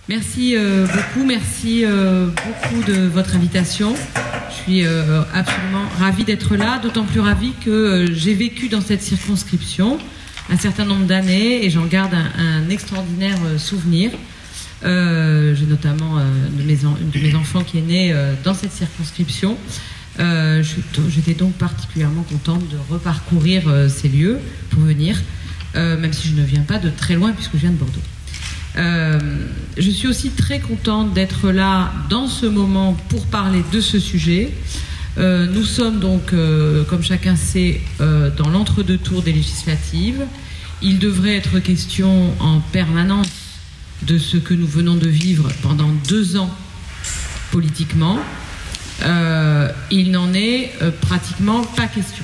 Merci beaucoup de votre invitation. Je suis absolument ravie d'être là, d'autant plus ravie que j'ai vécu dans cette circonscription un certain nombre d'années et j'en garde un extraordinaire souvenir. J'ai notamment une de mes enfants qui est née dans cette circonscription. J'étais donc particulièrement contente de reparcourir ces lieux pour venir, même si je ne viens pas de très loin puisque je viens de Bordeaux. Je suis aussi très contente d'être là dans ce moment pour parler de ce sujet. Nous sommes donc, comme chacun sait, dans l'entre-deux tours des législatives. Il devrait être question en permanence de ce que nous venons de vivre pendant 2 ans politiquement. Il n'en est pratiquement pas question.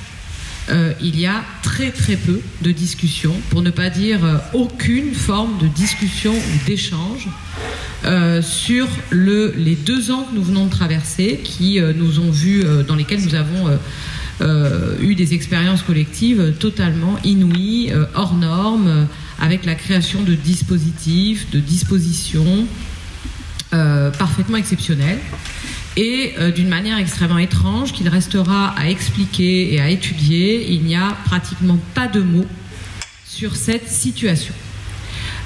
Il y a très peu de discussion, pour ne pas dire aucune forme de discussion ou d'échange sur les 2 ans que nous venons de traverser, qui nous ont vus, dans lesquels nous avons eu des expériences collectives totalement inouïes, hors normes, avec la création de dispositifs, de dispositions parfaitement exceptionnelles. Et d'une manière extrêmement étrange qu'il restera à expliquer et à étudier, il n'y a pratiquement pas de mots sur cette situation.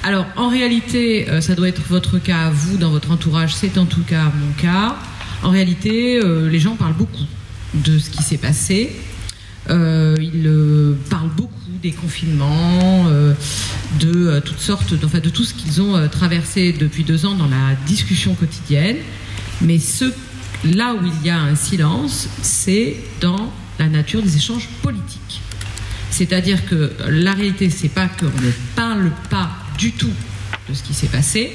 Alors en réalité, ça doit être votre cas à vous, dans votre entourage, c'est en tout cas mon cas. En réalité, les gens parlent beaucoup de ce qui s'est passé. Ils parlent beaucoup des confinements, de toutes sortes, enfin de tout ce qu'ils ont traversé depuis 2 ans dans la discussion quotidienne. Mais là où il y a un silence, c'est dans la nature des échanges politiques. C'est-à-dire que la réalité, c'est pas qu'on ne parle pas du tout de ce qui s'est passé,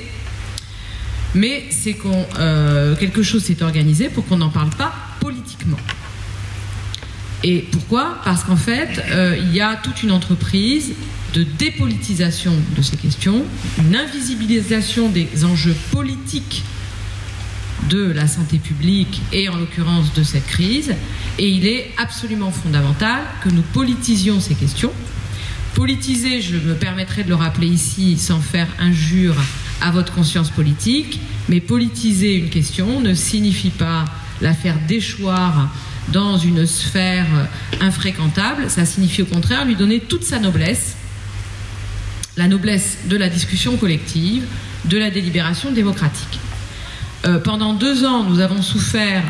mais c'est quelque chose s'est organisé pour qu'on n'en parle pas politiquement. Et pourquoi ? Parce qu'en fait, il y a toute une entreprise de dépolitisation de ces questions, une invisibilisation des enjeux politiques de la santé publique et en l'occurrence de cette crise, et il est absolument fondamental que nous politisions ces questions. Politiser, je me permettrai de le rappeler ici sans faire injure à votre conscience politique, mais politiser une question ne signifie pas la faire déchoir dans une sphère infréquentable, ça signifie au contraire lui donner toute sa noblesse, la noblesse de la discussion collective, de la délibération démocratique. Pendant 2 ans, nous avons souffert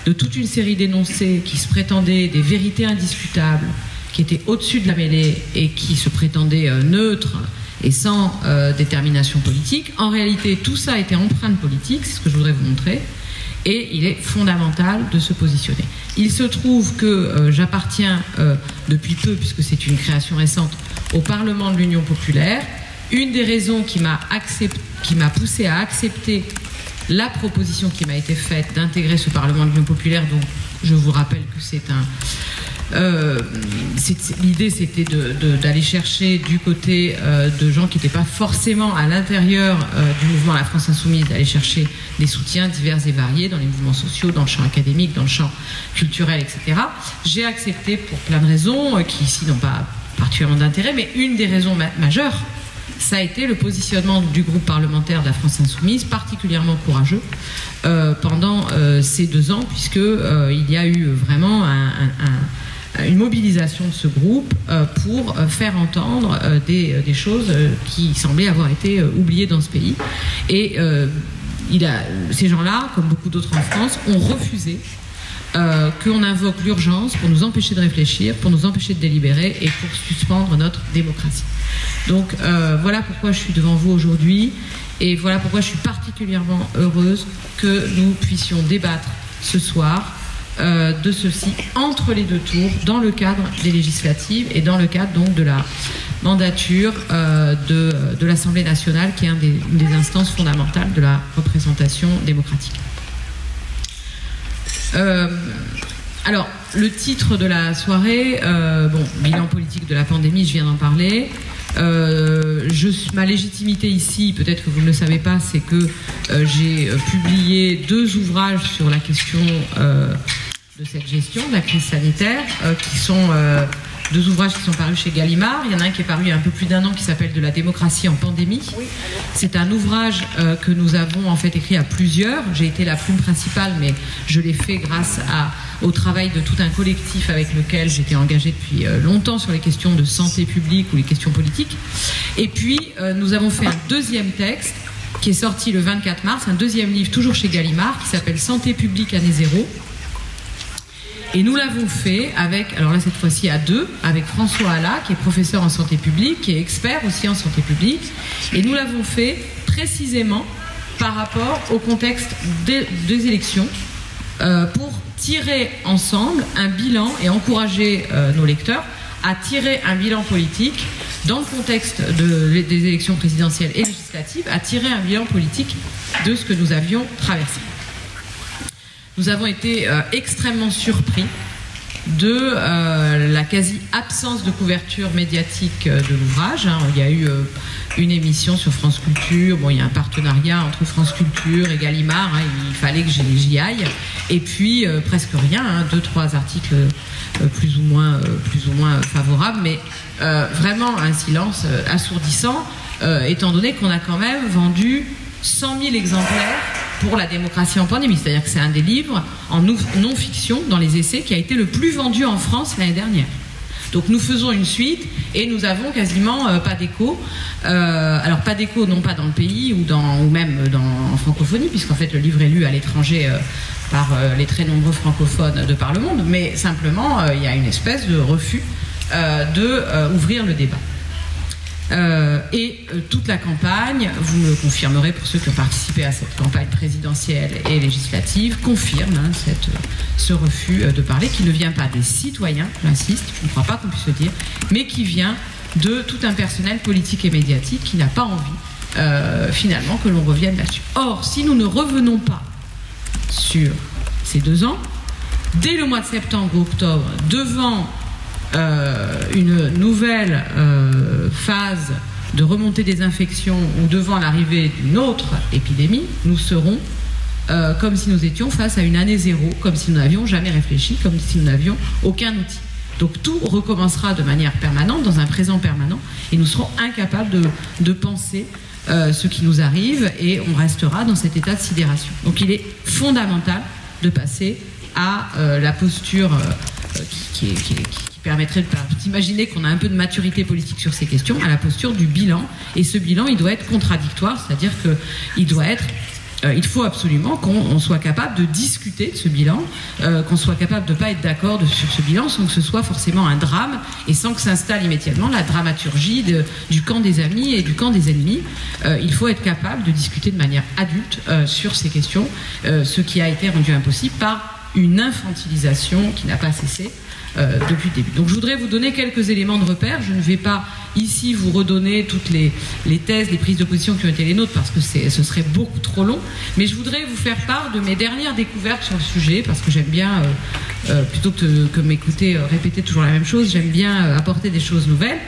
de toute une série d'énoncés qui se prétendaient des vérités indiscutables, qui étaient au-dessus de la mêlée et qui se prétendaient neutres et sans détermination politique. En réalité, tout ça était empreint de politique, c'est ce que je voudrais vous montrer, et il est fondamental de se positionner. Il se trouve que j'appartiens depuis peu, puisque c'est une création récente, au Parlement de l'Union populaire. Une des raisons qui m'a poussé à accepter la proposition qui m'a été faite d'intégrer ce Parlement de l'Union populaire, dont je vous rappelle que c'est l'idée c'était d'aller chercher du côté de gens qui n'étaient pas forcément à l'intérieur du mouvement La France Insoumise, d'aller chercher des soutiens divers et variés dans les mouvements sociaux, dans le champ académique, dans le champ culturel, etc. J'ai accepté pour plein de raisons qui ici n'ont pas particulièrement d'intérêt, mais une des raisons majeures, ça a été le positionnement du groupe parlementaire de La France Insoumise, particulièrement courageux pendant ces 2 ans, puisqu'il y a eu vraiment une mobilisation de ce groupe pour faire entendre des choses qui semblaient avoir été oubliées dans ce pays. Et ces gens-là, comme beaucoup d'autres en France, ont refusé qu'on invoque l'urgence pour nous empêcher de réfléchir, pour nous empêcher de délibérer et pour suspendre notre démocratie. Donc voilà pourquoi je suis devant vous aujourd'hui et voilà pourquoi je suis particulièrement heureuse que nous puissions débattre ce soir de ceci entre les 2 tours dans le cadre des législatives et dans le cadre donc de la mandature de l'Assemblée nationale qui est une des instances fondamentales de la représentation démocratique. Alors, le titre de la soirée, bilan politique de la pandémie, je viens d'en parler. Ma légitimité ici, peut-être que vous ne le savez pas, c'est que j'ai publié 2 ouvrages sur la question de cette gestion de la crise sanitaire qui sont 2 ouvrages qui sont parus chez Gallimard. Il y en a un qui est paru il y a un peu plus d'1 an qui s'appelle « De la démocratie en pandémie ». C'est un ouvrage que nous avons en fait écrit à plusieurs. J'ai été la plume principale, mais je l'ai fait grâce au travail de tout un collectif avec lequel j'étais engagée depuis longtemps sur les questions de santé publique ou les questions politiques. Et puis, nous avons fait un deuxième texte qui est sorti le 24 mars, un deuxième livre toujours chez Gallimard qui s'appelle « Santé publique année zéro ». Et nous l'avons fait avec, alors là cette fois-ci à 2, avec François Alla, qui est professeur en santé publique, qui est expert aussi en santé publique. Et nous l'avons fait précisément par rapport au contexte des élections pour tirer ensemble un bilan et encourager nos lecteurs à tirer un bilan politique dans le contexte des élections présidentielles et législatives, à tirer un bilan politique de ce que nous avions traversé. Nous avons été extrêmement surpris de la quasi-absence de couverture médiatique de l'ouvrage. Il y a eu une émission sur France Culture, bon, il y a un partenariat entre France Culture et Gallimard, il fallait que j'y aille, et puis presque rien, 2-3 articles plus ou moins favorables, mais vraiment un silence assourdissant, étant donné qu'on a quand même vendu 100 000 exemplaires pour la démocratie en pandémie, c'est-à-dire que c'est un des livres en non-fiction dans les essais qui a été le plus vendu en France l'année dernière. Donc nous faisons une suite et nous avons quasiment pas d'écho. Alors pas d'écho non pas dans le pays ou même en francophonie, puisqu'en fait le livre est lu à l'étranger par les très nombreux francophones de par le monde, mais simplement il y a une espèce de refus d'ouvrir le débat. Toute la campagne, vous me confirmerez pour ceux qui ont participé à cette campagne présidentielle et législative, confirme ce refus de parler qui ne vient pas des citoyens, j'insiste, je ne crois pas qu'on puisse le dire, mais qui vient de tout un personnel politique et médiatique qui n'a pas envie finalement que l'on revienne là-dessus. Or, si nous ne revenons pas sur ces 2 ans, dès le mois de septembre ou octobre, devant une nouvelle phase de remontée des infections ou devant l'arrivée d'une autre épidémie, nous serons comme si nous étions face à une année zéro, comme si nous n'avions jamais réfléchi, comme si nous n'avions aucun outil. Donc tout recommencera de manière permanente, dans un présent permanent, et nous serons incapables de penser ce qui nous arrive, et on restera dans cet état de sidération. Donc il est fondamental de passer à la posture qui permettrait d'imaginer qu'on a un peu de maturité politique sur ces questions, à la posture du bilan. Et ce bilan, il doit être contradictoire, c'est-à-dire qu'il faut absolument qu'on soit capable de discuter de ce bilan, qu'on soit capable de ne pas être d'accord sur ce bilan sans que ce soit forcément un drame et sans que s'installe immédiatement la dramaturgie du camp des amis et du camp des ennemis. Il faut être capable de discuter de manière adulte sur ces questions, ce qui a été rendu impossible par une infantilisation qui n'a pas cessé depuis le début. Donc je voudrais vous donner quelques éléments de repère. Je ne vais pas ici vous redonner toutes les thèses, les prises de position qui ont été les nôtres parce que ce serait beaucoup trop long, mais je voudrais vous faire part de mes dernières découvertes sur le sujet parce que j'aime bien, plutôt que m'écouter répéter toujours la même chose, j'aime bien apporter des choses nouvelles.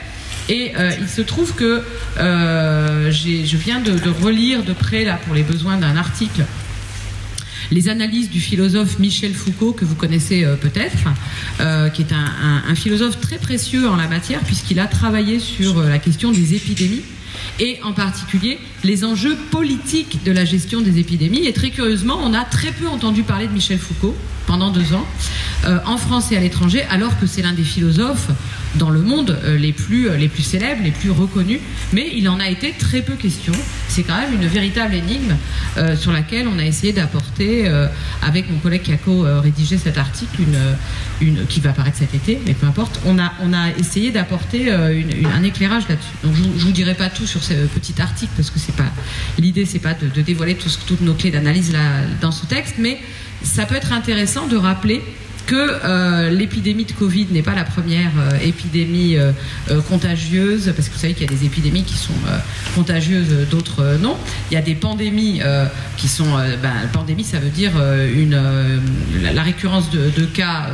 Et il se trouve que je viens de relire de près, là, pour les besoins d'un article, les analyses du philosophe Michel Foucault, que vous connaissez peut-être, qui est un philosophe très précieux en la matière, puisqu'il a travaillé sur la question des épidémies, et en particulier les enjeux politiques de la gestion des épidémies. Et très curieusement, on a très peu entendu parler de Michel Foucault pendant 2 ans, en France et à l'étranger, alors que c'est l'un des philosophes dans le monde les plus célèbres, les plus reconnus, mais il en a été très peu question. C'est quand même une véritable énigme sur laquelle on a essayé d'apporter, avec mon collègue qui a co-rédigé cet article, qui va apparaître cet été, mais peu importe, on a essayé d'apporter un éclairage là-dessus. Donc je vous dirai pas tout sur ce petit article, parce que l'idée c'est pas de dévoiler toutes nos clés d'analyse là, dans ce texte, mais ça peut être intéressant de rappeler que l'épidémie de Covid n'est pas la première épidémie contagieuse, parce que vous savez qu'il y a des épidémies qui sont contagieuses, d'autres non. Il y a des pandémies qui sont... pandémie, ça veut dire la récurrence de cas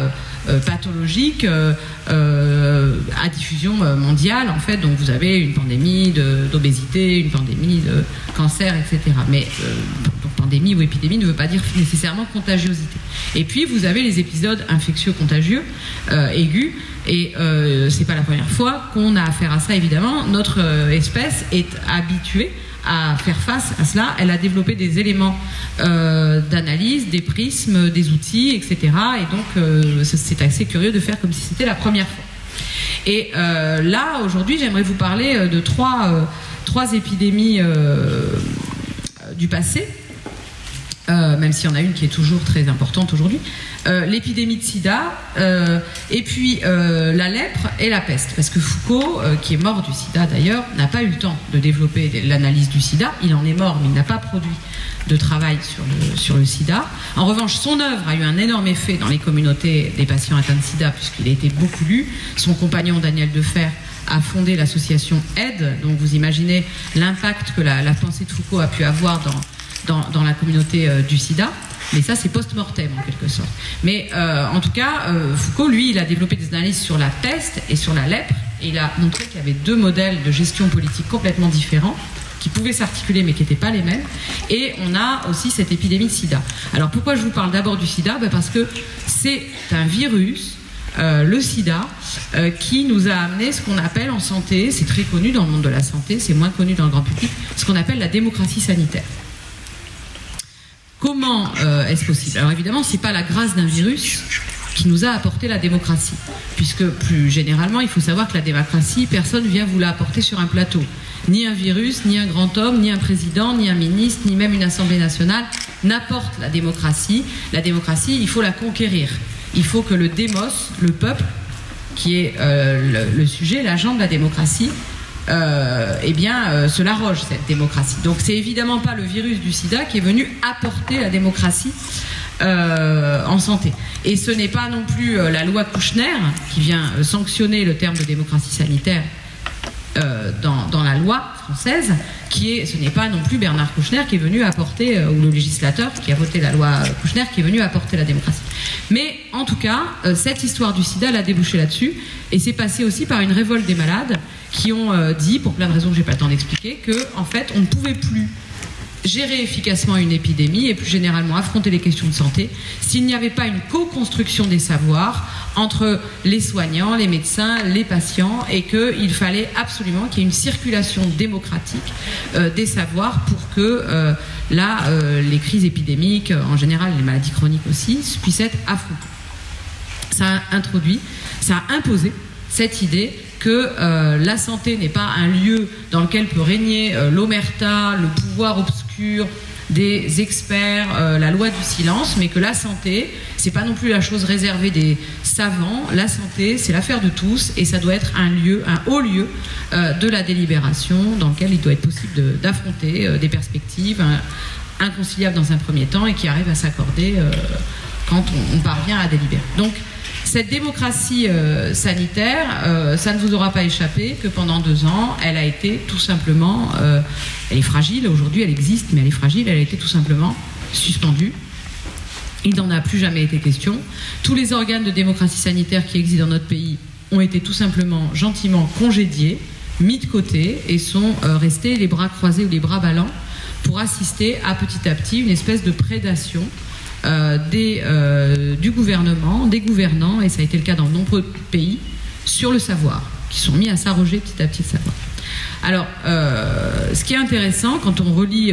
pathologiques à diffusion mondiale, en fait. Donc vous avez une pandémie d'obésité, une pandémie de cancer, etc. Mais donc, pandémie ou épidémie ne veut pas dire nécessairement contagiosité. Et puis vous avez les épisodes infectieux contagieux aigus, et c'est pas la première fois qu'on a affaire à ça, évidemment. Notre espèce est habituée à faire face à cela. Elle a développé des éléments d'analyse, des prismes, des outils, etc. Et donc c'est assez curieux de faire comme si c'était la première fois. Et là, aujourd'hui, j'aimerais vous parler de trois épidémies du passé, même s'il y en a une qui est toujours très importante aujourd'hui. L'épidémie de sida, et puis la lèpre et la peste. Parce que Foucault, qui est mort du sida d'ailleurs, n'a pas eu le temps de développer l'analyse du sida. Il en est mort, mais il n'a pas produit de travail sur le sida. En revanche, son œuvre a eu un énorme effet dans les communautés des patients atteints de sida, puisqu'il a été beaucoup lu. Son compagnon Daniel Defer a fondé l'association AIDE, donc vous imaginez l'impact que la pensée de Foucault a pu avoir dans la communauté du sida. Mais ça, c'est post-mortem, en quelque sorte. Mais en tout cas, Foucault, lui, il a développé des analyses sur la peste et sur la lèpre, et il a montré qu'il y avait deux modèles de gestion politique complètement différents, qui pouvaient s'articuler, mais qui n'étaient pas les mêmes. Et on a aussi cette épidémie de sida. Alors, pourquoi je vous parle d'abord du sida? Parce que c'est un virus, le sida, qui nous a amené ce qu'on appelle en santé, c'est très connu dans le monde de la santé, c'est moins connu dans le grand public, ce qu'on appelle la démocratie sanitaire. Comment est-ce possible? Alors évidemment, c'est pas la grâce d'un virus qui nous a apporté la démocratie, puisque plus généralement, il faut savoir que la démocratie, personne vient vous la apporter sur un plateau. Ni un virus, ni un grand homme, ni un président, ni un ministre, ni même une assemblée nationale n'apporte la démocratie. La démocratie, il faut la conquérir. Il faut que le démos, le peuple, qui est le sujet, l'agent de la démocratie, se l'arroge, cette démocratie. Donc c'est évidemment pas le virus du sida qui est venu apporter la démocratie en santé. Et ce n'est pas non plus la loi Kouchner qui vient sanctionner le terme de démocratie sanitaire dans la loi française, ce n'est pas non plus Bernard Kouchner qui est venu apporter, ou le législateur qui a voté la loi Kouchner qui est venu apporter la démocratie. Mais en tout cas, cette histoire du sida, elle a débouché là-dessus, et c'est passé aussi par une révolte des malades qui ont dit, pour plein de raisons que j'ai pas le temps d'expliquer, que en fait on ne pouvait plus gérer efficacement une épidémie et plus généralement affronter les questions de santé s'il n'y avait pas une co-construction des savoirs entre les soignants, les médecins, les patients, et qu'il fallait absolument qu'il y ait une circulation démocratique des savoirs pour que les crises épidémiques, en général les maladies chroniques aussi, puissent être affrontées. Ça a imposé cette idée que la santé n'est pas un lieu dans lequel peut régner l'omerta, le pouvoir obscur des experts, la loi du silence, mais que la santé, c'est pas non plus la chose réservée des savants. La santé, c'est l'affaire de tous, et ça doit être un haut lieu de la délibération, dans lequel il doit être possible d'affronter des perspectives inconciliables dans un premier temps et qui arrivent à s'accorder quand on parvient à délibérer. Donc, cette démocratie sanitaire, ça ne vous aura pas échappé que pendant 2 ans, elle a été tout simplement, elle est fragile, aujourd'hui elle existe, mais elle est fragile, elle a été tout simplement suspendue. Il n'en a plus jamais été question. Tous les organes de démocratie sanitaire qui existent dans notre pays ont été tout simplement gentiment congédiés, mis de côté, et sont restés les bras croisés ou les bras ballants pour assister à petit une espèce de prédation du gouvernement, des gouvernants, et ça a été le cas dans de nombreux pays, sur le savoir, qui sont mis à s'arroger petit à petit le savoir. Alors, ce qui est intéressant quand on relit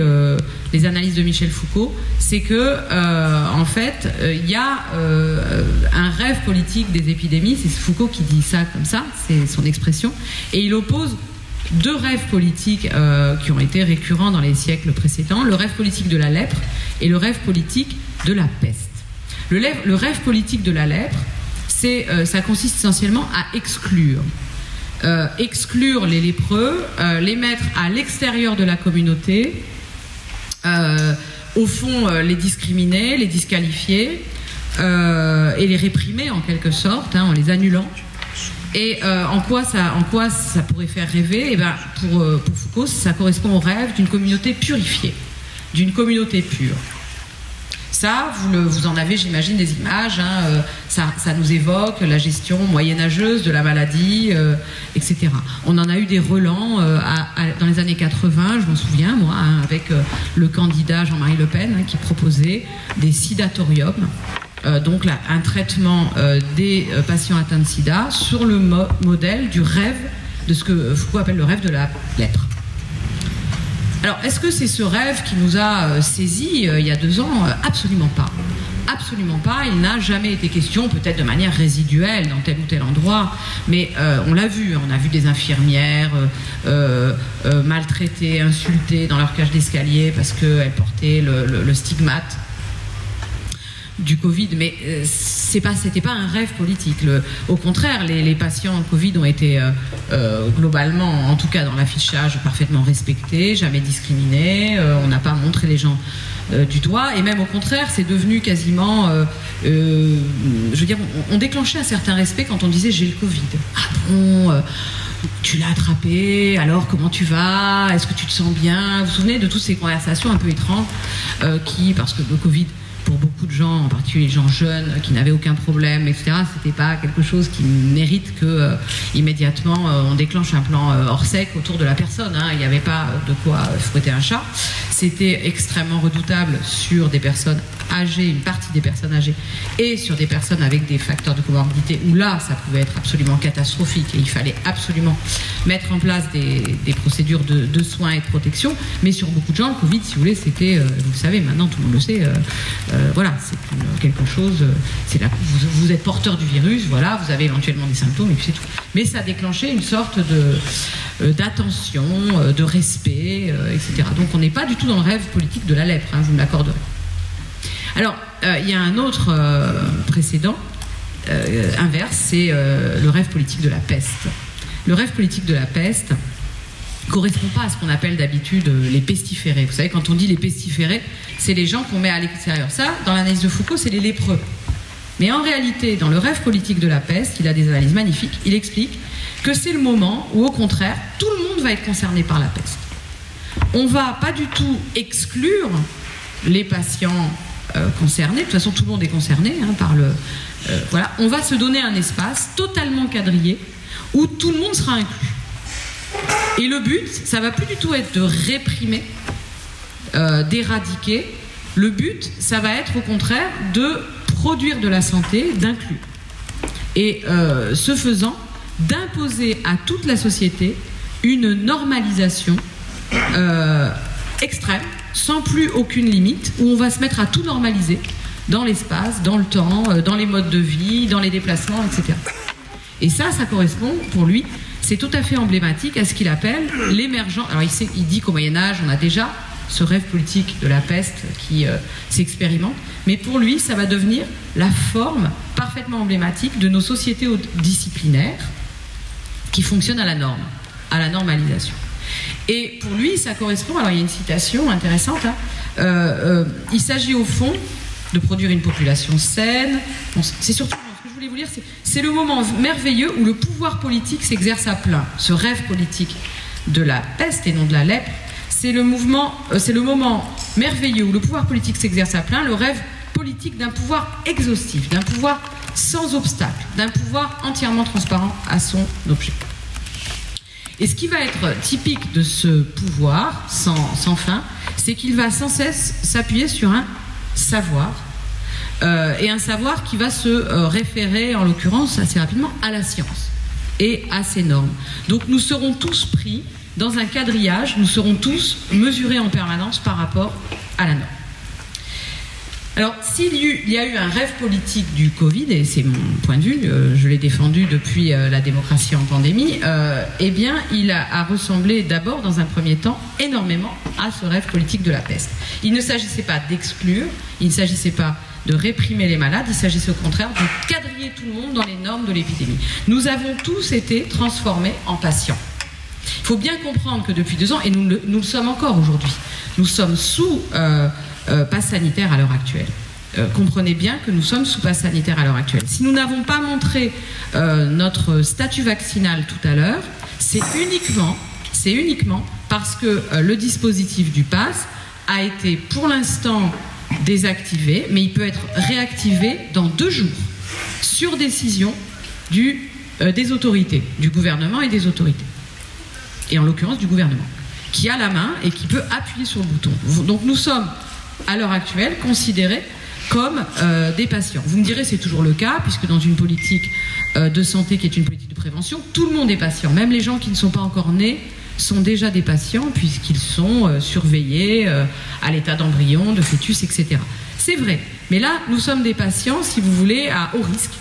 les analyses de Michel Foucault, c'est que, en fait, il y a un rêve politique des épidémies. C'est Foucault qui dit ça comme ça, c'est son expression, et il oppose 2 rêves politiques qui ont été récurrents dans les siècles précédents, le rêve politique de la lèpre et le rêve politique de la peste. Le rêve politique de la lèpre, ça consiste essentiellement à exclure les lépreux, les mettre à l'extérieur de la communauté, au fond les discriminer, les disqualifier et les réprimer en quelque sorte, en les annulant. Et en quoi ça pourrait faire rêver? Pour Foucault, ça correspond au rêve d'une communauté purifiée, d'une communauté pure. Ça, vous en avez, j'imagine, des images. Hein, ça nous évoque la gestion moyenâgeuse de la maladie, etc. On en a eu des relents dans les années 80, je m'en souviens, moi, hein, avec le candidat Jean-Marie Le Pen, hein, qui proposait des sidatoriums. Donc là, un traitement des patients atteints de sida sur le modèle du rêve, de ce que Foucault appelle le rêve de la lèpre. Alors, est-ce que c'est ce rêve qui nous a saisis il y a 2 ans? Absolument pas. Absolument pas. Il n'a jamais été question, peut-être de manière résiduelle dans tel ou tel endroit, mais on l'a vu. On a vu des infirmières maltraitées, insultées dans leur cage d'escalier parce qu'elles portaient le stigmate du Covid, mais c'était pas un rêve politique. Au contraire, les patients Covid ont été globalement, en tout cas dans l'affichage, parfaitement respectés, jamais discriminés. On n'a pas montré les gens du doigt, et même au contraire, c'est devenu quasiment, je veux dire, on déclenchait un certain respect quand on disait j'ai le Covid. Ah bon, tu l'as attrapé, alors comment tu vas? Est-ce que tu te sens bien? Vous vous souvenez de toutes ces conversations un peu étranges parce que le Covid, pour beaucoup de gens, en particulier les gens jeunes qui n'avaient aucun problème, etc., c'était pas quelque chose qui mérite que immédiatement on déclenche un plan hors sec autour de la personne. Hein. Il n'y avait pas de quoi fouetter un chat. C'était extrêmement redoutable sur des personnes âgées, une partie des personnes âgées, et sur des personnes avec des facteurs de comorbidité, où là, ça pouvait être absolument catastrophique et il fallait absolument mettre en place des procédures de soins et de protection. Mais sur beaucoup de gens, le Covid, si vous voulez, c'était, vous le savez, maintenant tout le monde le sait, voilà, c'est quelque chose, vous êtes porteur du virus, voilà, vous avez éventuellement des symptômes et puis c'est tout. Mais ça a déclenché une sorte d'attention, de respect, etc. Donc on n'est pas du tout dans le rêve politique de la lèpre, hein, vous me l'accorderez. Alors, il y a un autre précédent inverse, c'est le rêve politique de la peste. Le rêve politique de la peste ne correspond pas à ce qu'on appelle d'habitude les pestiférés. Vous savez, quand on dit les pestiférés, c'est les gens qu'on met à l'extérieur. Ça, dans l'analyse de Foucault, c'est les lépreux. Mais en réalité, dans le rêve politique de la peste, il a des analyses magnifiques, il explique que c'est le moment où, au contraire, tout le monde va être concerné par la peste. On ne va pas du tout exclure les patients concernés. De toute façon, tout le monde est concerné hein, par le... voilà. On va se donner un espace totalement quadrillé où tout le monde sera inclus. Et le but, ça va plus du tout être de réprimer, d'éradiquer. Le but, ça va être au contraire de produire de la santé, d'inclure. Et ce faisant, d'imposer à toute la société une normalisation extrême, sans plus aucune limite, où on va se mettre à tout normaliser dans l'espace, dans le temps, dans les modes de vie, dans les déplacements, etc. Et ça correspond pour lui, c'est tout à fait emblématique à ce qu'il appelle l'émergence. Alors il dit qu'au Moyen-Âge, on a déjà ce rêve politique de la peste qui s'expérimente, mais pour lui, ça va devenir la forme parfaitement emblématique de nos sociétés disciplinaires qui fonctionnent à la norme, à la normalisation. Et pour lui, ça correspond, alors il y a une citation intéressante, hein, il s'agit au fond de produire une population saine. Bon, c'est surtout, ce que je voulais vous dire, c'est le moment merveilleux où le pouvoir politique s'exerce à plein. Ce rêve politique de la peste et non de la lèpre, c'est le moment merveilleux où le pouvoir politique s'exerce à plein, le rêve politique d'un pouvoir exhaustif, d'un pouvoir sans obstacle, d'un pouvoir entièrement transparent à son objet. Et ce qui va être typique de ce pouvoir sans fin, c'est qu'il va sans cesse s'appuyer sur un savoir, et un savoir qui va se référer, en l'occurrence, assez rapidement, à la science et à ses normes. Donc nous serons tous pris dans un quadrillage, nous serons tous mesurés en permanence par rapport à la norme. Alors, s'il y a eu un rêve politique du Covid, et c'est mon point de vue, je l'ai défendu depuis la démocratie en pandémie, eh bien, il a ressemblé d'abord, dans un premier temps, énormément à ce rêve politique de la peste. Il ne s'agissait pas d'exclure, il ne s'agissait pas de réprimer les malades, il s'agissait au contraire de quadriller tout le monde dans les normes de l'épidémie. Nous avons tous été transformés en patients. Il faut bien comprendre que depuis 2 ans, et nous le sommes encore aujourd'hui, nous sommes sous passe sanitaire à l'heure actuelle. Comprenez bien que nous sommes sous passe sanitaire à l'heure actuelle. Si nous n'avons pas montré notre statut vaccinal tout à l'heure, c'est uniquement parce que le dispositif du pass a été pour l'instant désactivé, mais il peut être réactivé dans 2 jours, sur décision des autorités, du gouvernement et des autorités. Et en l'occurrence du gouvernement, qui a la main et qui peut appuyer sur le bouton. Donc nous sommes, à l'heure actuelle, considérés comme des patients. Vous me direz, c'est toujours le cas, puisque dans une politique de santé qui est une politique de prévention, tout le monde est patient. Même les gens qui ne sont pas encore nés sont déjà des patients, puisqu'ils sont surveillés à l'état d'embryon, de fœtus, etc. C'est vrai. Mais là, nous sommes des patients, si vous voulez, à haut risque.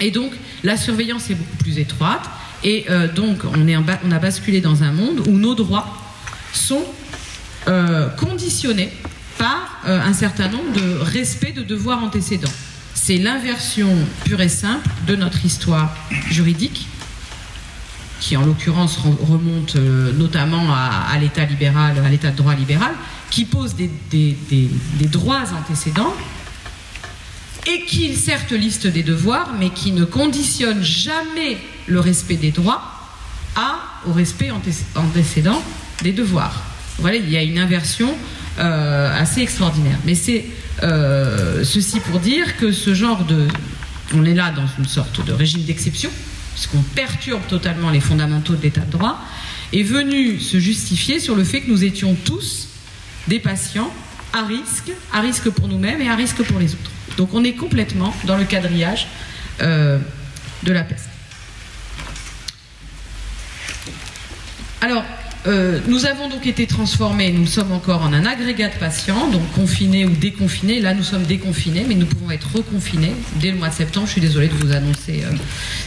Et donc, la surveillance est beaucoup plus étroite. Et donc, on a basculé dans un monde où nos droits sont conditionnés par un certain nombre de respects de devoirs antécédents. C'est l'inversion pure et simple de notre histoire juridique, qui en l'occurrence remonte notamment à l'état libéral, à l'état de droit libéral, qui pose des droits antécédents et qui certes liste des devoirs, mais qui ne conditionne jamais le respect des droits au respect antécédent des devoirs. Voilà, il y a une inversion assez extraordinaire. Mais c'est ceci pour dire que ce genre on est là dans une sorte de régime d'exception, puisqu'on perturbe totalement les fondamentaux de l'état de droit, est venu se justifier sur le fait que nous étions tous des patients à risque pour nous-mêmes et à risque pour les autres. Donc on est complètement dans le quadrillage de la peste. Alors, nous avons donc été transformés, nous sommes encore en un agrégat de patients, donc confinés ou déconfinés. Là, nous sommes déconfinés, mais nous pouvons être reconfinés dès le mois de septembre. Je suis désolée de vous annoncer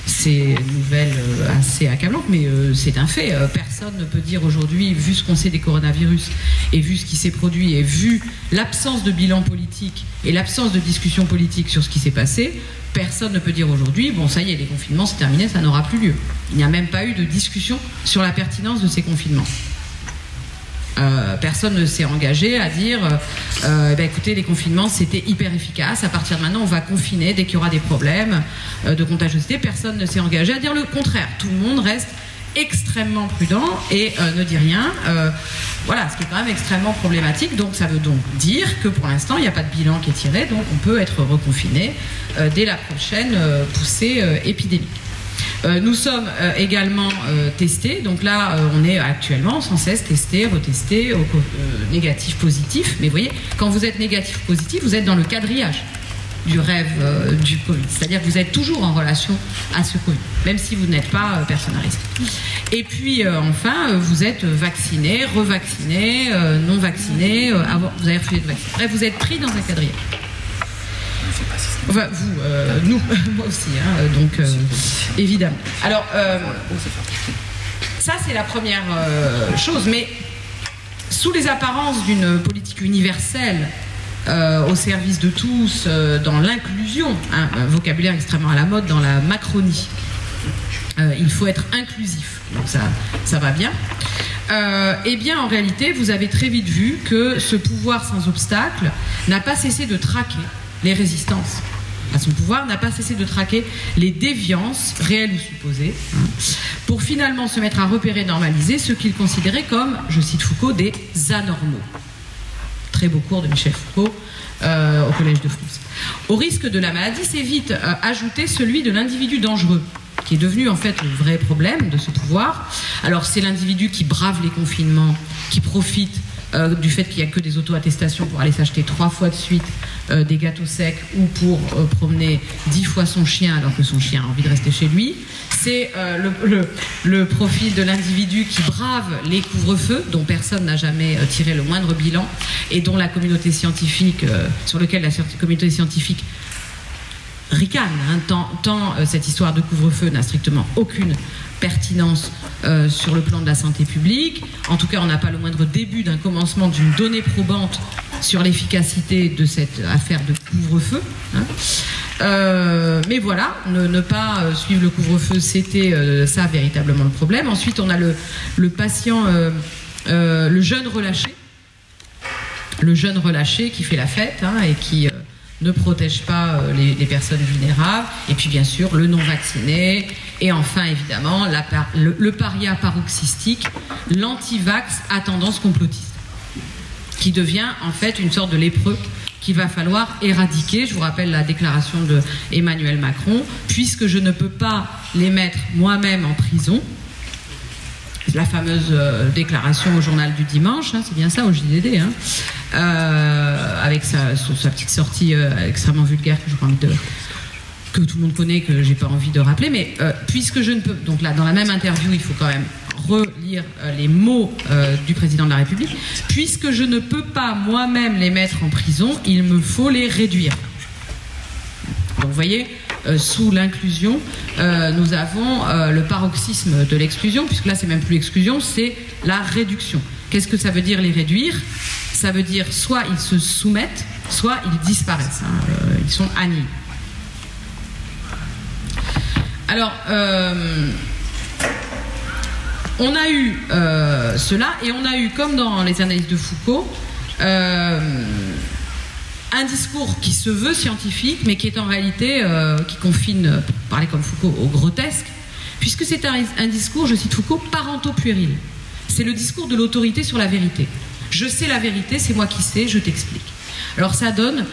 ces nouvelles assez accablantes, mais c'est un fait. Personne ne peut dire aujourd'hui, vu ce qu'on sait des coronavirus, et vu ce qui s'est produit, et vu l'absence de bilan politique et l'absence de discussion politique sur ce qui s'est passé, personne ne peut dire aujourd'hui, bon ça y est, les confinements c'est terminé, ça n'aura plus lieu. Il n'y a même pas eu de discussion sur la pertinence de ces confinements. Personne ne s'est engagé à dire écoutez, les confinements c'était hyper efficace, à partir de maintenant on va confiner dès qu'il y aura des problèmes de contagiosité. Personne ne s'est engagé à dire le contraire. Tout le monde reste extrêmement prudent et ne dit rien. Voilà, ce qui est quand même extrêmement problématique. Donc ça veut donc dire que pour l'instant il n'y a pas de bilan qui est tiré, donc on peut être reconfiné dès la prochaine poussée épidémique. Nous sommes également testés, donc là on est actuellement sans cesse testé, retesté, négatif, positif. Mais vous voyez, quand vous êtes négatif, positif, vous êtes dans le quadrillage du rêve du Covid. C'est-à-dire que vous êtes toujours en relation à ce Covid, même si vous n'êtes pas personne à risque. Et puis enfin, vous êtes vacciné, revacciné, non vacciné, vous avez refusé de vacciner. Bref, vous êtes pris dans un quadrillage. Enfin, vous, nous, moi aussi, hein, donc évidemment. Alors, ça c'est la première chose, mais sous les apparences d'une politique universelle au service de tous, dans l'inclusion, hein, un vocabulaire extrêmement à la mode dans la Macronie. Il faut être inclusif, donc ça va bien. Eh bien, en réalité, vous avez très vite vu que ce pouvoir sans obstacle n'a pas cessé de traquer les résistances à son pouvoir, n'a pas cessé de traquer les déviances, réelles ou supposées, hein, pour finalement se mettre à repérer, normaliser ce qu'il considérait comme, je cite Foucault, des anormaux. Très beau cours de Michel Foucault au Collège de France. Au risque de la maladie, c'est vite ajouté celui de l'individu dangereux, qui est devenu en fait le vrai problème de ce pouvoir. Alors c'est l'individu qui brave les confinements, qui profite du fait qu'il n'y a que des auto-attestations pour aller s'acheter 3 fois de suite des gâteaux secs ou pour promener 10 fois son chien alors que son chien a envie de rester chez lui. C'est le profil de l'individu qui brave les couvre-feux dont personne n'a jamais tiré le moindre bilan et dont la communauté scientifique, sur lequel la communauté scientifique ricane, hein, tant cette histoire de couvre-feu n'a strictement aucune pertinence sur le plan de la santé publique. En tout cas, on n'a pas le moindre début d'un commencement d'une donnée probante sur l'efficacité de cette affaire de couvre-feu. Hein. Mais voilà, ne pas suivre le couvre-feu, c'était ça véritablement le problème. Ensuite, on a le patient, le jeune relâché qui fait la fête, hein, et qui ne protège pas les personnes vulnérables, et puis bien sûr le non-vacciné, et enfin évidemment le paria paroxystique, l'anti-vax à tendance complotiste, qui devient en fait une sorte de lépreux qu'il va falloir éradiquer. Je vous rappelle la déclaration de Emmanuel Macron, puisque je ne peux pas les mettre moi-même en prison. La fameuse déclaration au journal du dimanche, hein, c'est bien ça, au JDD, hein, avec sa petite sortie extrêmement vulgaire que je crois que tout le monde connaît, que j'ai pas envie de rappeler, mais puisque je ne peux, donc là dans la même interview il faut quand même relire les mots du président de la République, puisque je ne peux pas moi-même les mettre en prison, il me faut les réduire. Donc vous voyez, sous l'inclusion, nous avons le paroxysme de l'exclusion, puisque là c'est même plus l'exclusion, c'est la réduction. Qu'est-ce que ça veut dire les réduire? Ça veut dire soit ils se soumettent, soit ils disparaissent, hein, ils sont annihilés. Alors, on a eu cela, et on a eu, comme dans les analyses de Foucault, un discours qui se veut scientifique, mais qui est en réalité, qui confine, pour parler comme Foucault, au grotesque, puisque c'est un discours, je cite Foucault, parento-puéril. C'est le discours de l'autorité sur la vérité. Je sais la vérité, c'est moi qui sais, je t'explique. Alors ça donne...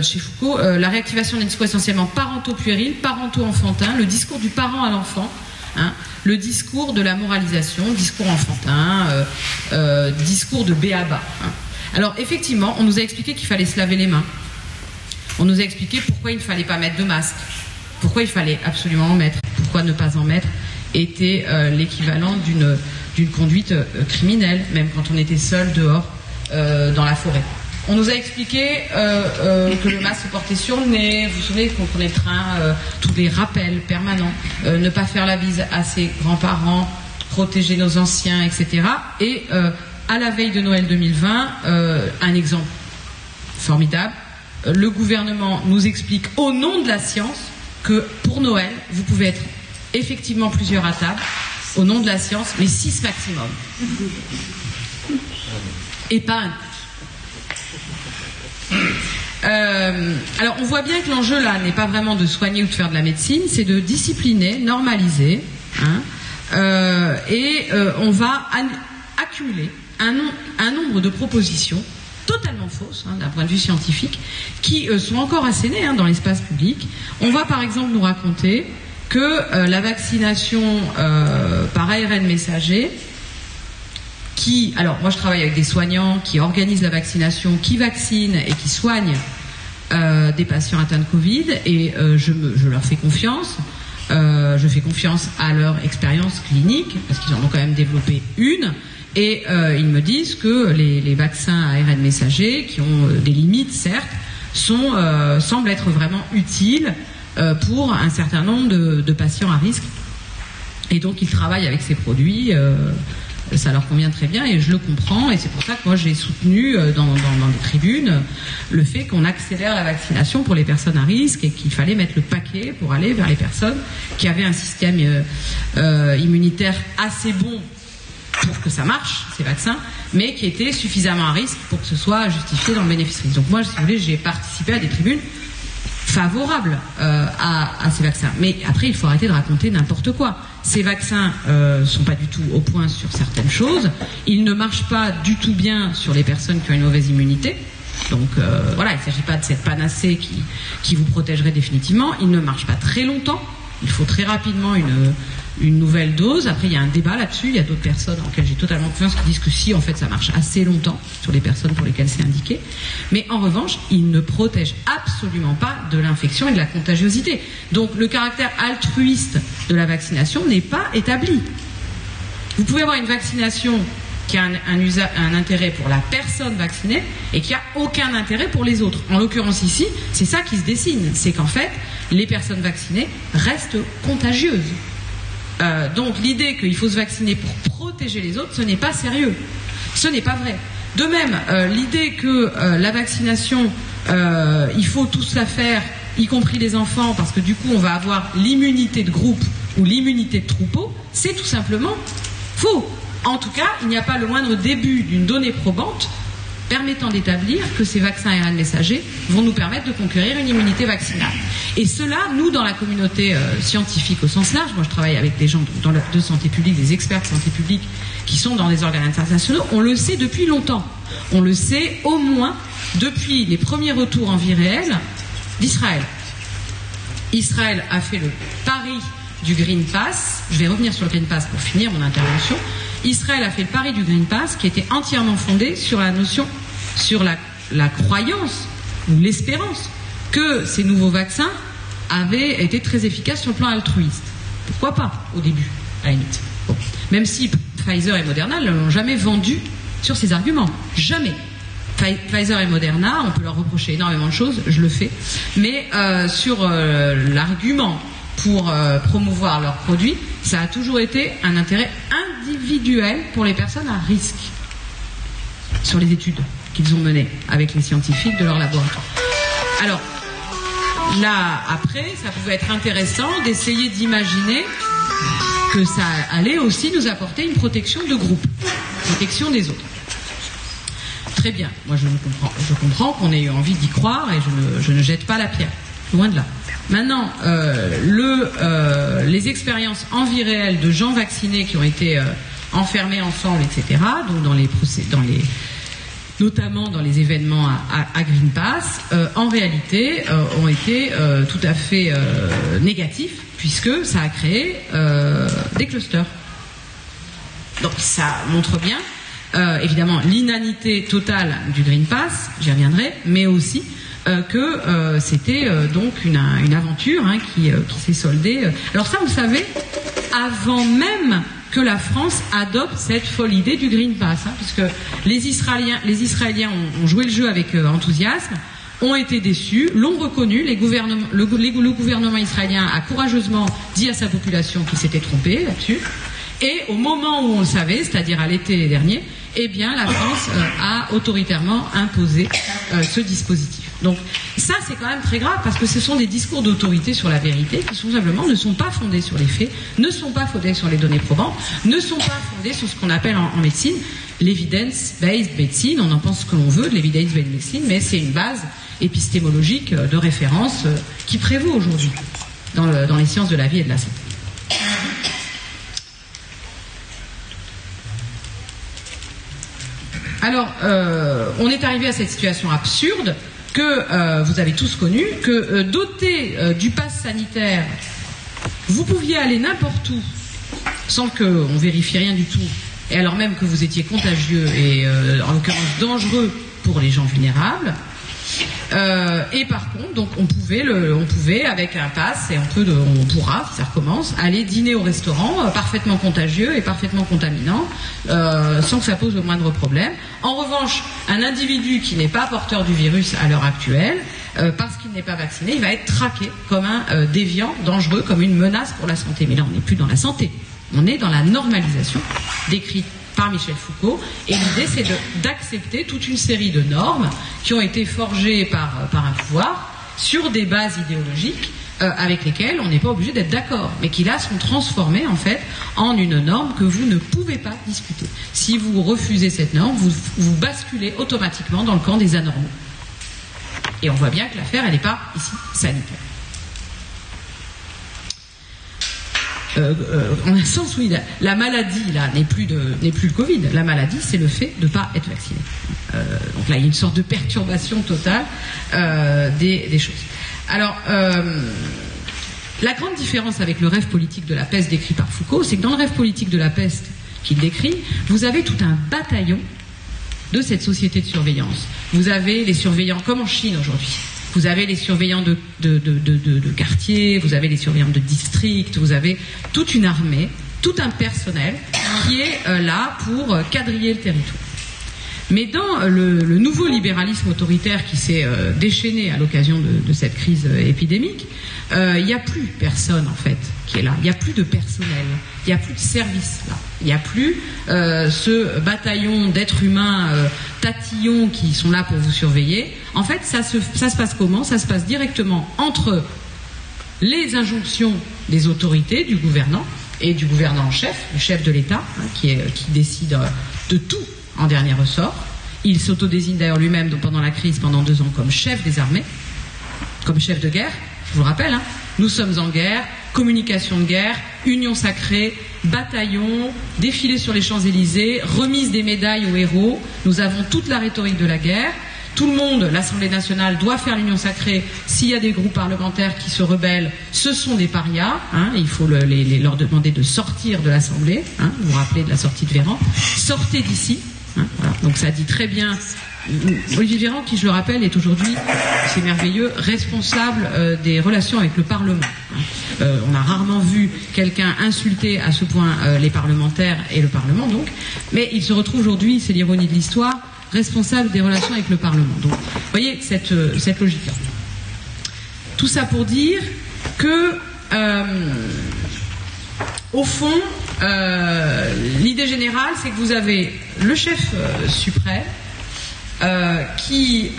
chez Foucault, la réactivation d'un discours essentiellement parento-puéril, parento-enfantin, le discours du parent à l'enfant, hein, le discours de la moralisation, discours enfantin, discours de béaba. Hein. Alors effectivement, on nous a expliqué qu'il fallait se laver les mains. On nous a expliqué pourquoi il ne fallait pas mettre de masque, pourquoi il fallait absolument en mettre, pourquoi ne pas en mettre était l'équivalent d'une conduite criminelle, même quand on était seul dehors dans la forêt. On nous a expliqué que le masque se portait sur le nez, vous vous souvenez, qu'on prenait le train, tous les rappels permanents, ne pas faire la bise à ses grands-parents, protéger nos anciens, etc. Et à la veille de Noël 2020, un exemple formidable, le gouvernement nous explique au nom de la science que pour Noël, vous pouvez être effectivement plusieurs à table, au nom de la science, mais 6 maximum. Et pas un. Alors on voit bien que l'enjeu là n'est pas vraiment de soigner ou de faire de la médecine, c'est de discipliner, normaliser, hein, et on va accumuler un nombre de propositions totalement fausses, hein, d'un point de vue scientifique, qui sont encore assénées, hein, dans l'espace public. On va par exemple nous raconter que la vaccination par ARN messager, alors moi je travaille avec des soignants qui organisent la vaccination, qui vaccinent et qui soignent des patients atteints de Covid, et je leur fais confiance, je fais confiance à leur expérience clinique, parce qu'ils en ont quand même développé une, et ils me disent que les vaccins à ARN messager, qui ont des limites certes, semblent être vraiment utiles pour un certain nombre de patients à risque, et donc ils travaillent avec ces produits. Ça leur convient très bien et je le comprends, et c'est pour ça que moi j'ai soutenu dans des tribunes le fait qu'on accélère la vaccination pour les personnes à risque et qu'il fallait mettre le paquet pour aller vers les personnes qui avaient un système immunitaire assez bon pour que ça marche, ces vaccins, mais qui étaient suffisamment à risque pour que ce soit justifié dans le bénéfice. Donc moi, si vous voulez, j'ai participé à des tribunes favorables à ces vaccins. Mais après, il faut arrêter de raconter n'importe quoi. Ces vaccins sont pas du tout au point sur certaines choses. Ils ne marchent pas du tout bien sur les personnes qui ont une mauvaise immunité. Donc voilà, il ne s'agit pas de cette panacée qui vous protégerait définitivement. Ils ne marchent pas très longtemps. Il faut très rapidement une nouvelle dose. Après, il y a un débat là-dessus. Il y a d'autres personnes en lesquelles j'ai totalement confiance qui disent que si, en fait, ça marche assez longtemps sur les personnes pour lesquelles c'est indiqué. Mais en revanche, ils ne protègent absolument pas de l'infection et de la contagiosité. Donc, le caractère altruiste de la vaccination n'est pas établi. Vous pouvez avoir une vaccination qui a un intérêt pour la personne vaccinée et qui a aucun intérêt pour les autres. En l'occurrence ici, c'est ça qui se dessine. C'est qu'en fait, les personnes vaccinées restent contagieuses. Donc l'idée qu'il faut se vacciner pour protéger les autres, ce n'est pas sérieux. Ce n'est pas vrai. De même, l'idée que la vaccination, il faut tous la faire, y compris les enfants, parce que du coup on va avoir l'immunité de groupe ou l'immunité de troupeau, c'est tout simplement faux. En tout cas, il n'y a pas le moindre début d'une donnée probante permettant d'établir que ces vaccins ARN messagers vont nous permettre de conquérir une immunité vaccinale. Et cela, nous, dans la communauté scientifique au sens large, moi je travaille avec des gens de santé publique, des experts de santé publique qui sont dans des organes internationaux, on le sait depuis longtemps. On le sait au moins depuis les premiers retours en vie réelle d'Israël. Israël a fait le pari du Green Pass. Je vais revenir sur le Green Pass pour finir mon intervention. Israël a fait le pari du Green Pass qui était entièrement fondé sur la notion, sur la croyance ou l'espérance que ces nouveaux vaccins avaient été très efficaces sur le plan altruiste. Pourquoi pas au début, à la limite. Bon. Même si Pfizer et Moderna ne l'ont jamais vendu sur ces arguments. Jamais. Pfizer et Moderna, on peut leur reprocher énormément de choses, je le fais, mais sur l'argument pour promouvoir leurs produits, ça a toujours été un intérêt individuel pour les personnes à risque sur les études qu'ils ont menées avec les scientifiques de leur laboratoire. Alors, là, après, ça pouvait être intéressant d'essayer d'imaginer que ça allait aussi nous apporter une protection de groupe, protection des autres. Très bien, moi je comprends qu'on ait eu envie d'y croire et je ne jette pas la pierre, loin de là. Maintenant, les expériences en vie réelle de gens vaccinés qui ont été enfermés ensemble, etc., donc notamment dans les événements à Green Pass, en réalité ont été tout à fait négatifs, puisque ça a créé des clusters. Donc ça montre bien, évidemment, l'inanité totale du Green Pass, j'y reviendrai, mais aussi que c'était donc une aventure qui s'est soldée. Alors ça, vous le savez, avant même que la France adopte cette folle idée du Green Pass, puisque les Israéliens ont joué le jeu avec enthousiasme, ont été déçus, l'ont reconnu, le gouvernement israélien a courageusement dit à sa population qu'il s'était trompé là-dessus, et au moment où on le savait, c'est-à-dire à l'été dernier, eh bien la France a autoritairement imposé ce dispositif. Donc ça, c'est quand même très grave, parce que ce sont des discours d'autorité sur la vérité qui, tout simplement, ne sont pas fondés sur les faits, ne sont pas fondés sur les données probantes, ne sont pas fondés sur ce qu'on appelle en médecine l'evidence-based medicine. On en pense ce que l'on veut de l'evidence-based medicine, mais c'est une base épistémologique de référence qui prévaut aujourd'hui dans les sciences de la vie et de la santé. Alors, on est arrivé à cette situation absurde que vous avez tous connu, que doté du pass sanitaire, vous pouviez aller n'importe où sans qu'on vérifie rien du tout, et alors même que vous étiez contagieux et en l'occurrence dangereux pour les gens vulnérables. Et par contre, donc on pouvait avec un pass, et on pourra, si ça recommence, aller dîner au restaurant parfaitement contagieux et parfaitement contaminant, sans que ça pose le moindre problème. En revanche, un individu qui n'est pas porteur du virus à l'heure actuelle, parce qu'il n'est pas vacciné, il va être traqué comme un déviant dangereux, comme une menace pour la santé. Mais là, on n'est plus dans la santé, on est dans la normalisation décrite par Michel Foucault, et l'idée c'est d'accepter toute une série de normes qui ont été forgées par un pouvoir sur des bases idéologiques avec lesquelles on n'est pas obligé d'être d'accord, mais qui là sont transformées en fait en une norme que vous ne pouvez pas discuter. Si vous refusez cette norme, vous basculez automatiquement dans le camp des anormaux. Et on voit bien que l'affaire, elle n'est pas ici sanitaire. En un sens, oui, la maladie là n'est plus le Covid. La maladie, c'est le fait de ne pas être vacciné. Donc là, il y a une sorte de perturbation totale des choses. Alors, la grande différence avec le rêve politique de la peste décrit par Foucault, c'est que dans le rêve politique de la peste qu'il décrit, vous avez tout un bataillon de cette société de surveillance. Vous avez les surveillants comme en Chine aujourd'hui. Vous avez les surveillants de quartier, vous avez les surveillants de district, vous avez toute une armée, tout un personnel qui est là pour quadriller le territoire. Mais dans le nouveau libéralisme autoritaire qui s'est déchaîné à l'occasion de cette crise épidémique, il n'y a plus personne en fait qui est là. Il n'y a plus de personnel, il n'y a plus de service là. Il n'y a plus ce bataillon d'êtres humains tatillons qui sont là pour vous surveiller. En fait, ça se passe comment? Ça se passe directement entre les injonctions des autorités, du gouvernant et du gouvernant en chef, du chef de l'État, qui décide de tout en dernier ressort. Il s'autodésigne d'ailleurs lui-même pendant la crise, pendant 2 ans, comme chef des armées, comme chef de guerre. Je vous rappelle, nous sommes en guerre, communication de guerre, union sacrée, bataillon, défilé sur les Champs-Élysées, remise des médailles aux héros. Nous avons toute la rhétorique de la guerre, tout le monde, l'Assemblée nationale doit faire l'union sacrée. S'il y a des groupes parlementaires qui se rebellent, ce sont des parias. Il faut leur demander de sortir de l'Assemblée. Vous vous rappelez de la sortie de Véran. Sortez d'ici. Voilà. Donc ça dit très bien. Olivier Véran, qui je le rappelle, est aujourd'hui, c'est merveilleux, responsable des relations avec le Parlement. On a rarement vu quelqu'un insulter à ce point les parlementaires et le Parlement, donc. Mais il se retrouve aujourd'hui, c'est l'ironie de l'histoire, responsable des relations avec le Parlement. Donc, vous voyez cette logique-là. Tout ça pour dire que, au fond, l'idée générale, c'est que vous avez le chef suprême qui,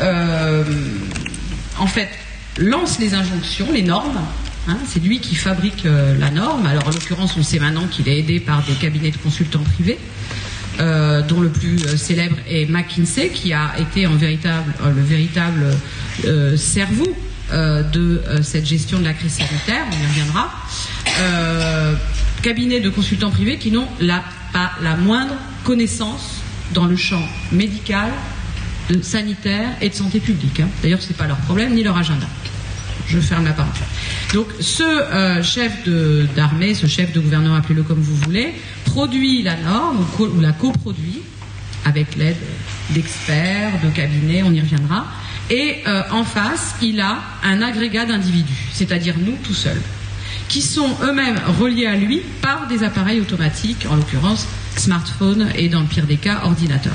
en fait, lance les injonctions, les normes. C'est lui qui fabrique la norme. Alors, en l'occurrence, on sait maintenant qu'il est aidé par des cabinets de consultants privés, dont le plus célèbre est McKinsey, qui a été le véritable cerveau de cette gestion de la crise sanitaire. On y reviendra. Cabinets de consultants privés qui n'ont pas la moindre connaissance dans le champ médical, sanitaire et de santé publique. D'ailleurs, c'est pas leur problème ni leur agenda. Je ferme la parenthèse. Donc, ce chef d'armée, ce chef de gouvernement, appelez-le comme vous voulez, produit la norme ou la coproduit avec l'aide d'experts, de cabinets, on y reviendra. Et en face, il a un agrégat d'individus, c'est-à-dire nous tout seuls, qui sont eux-mêmes reliés à lui par des appareils automatiques, en l'occurrence smartphone et dans le pire des cas, ordinateur.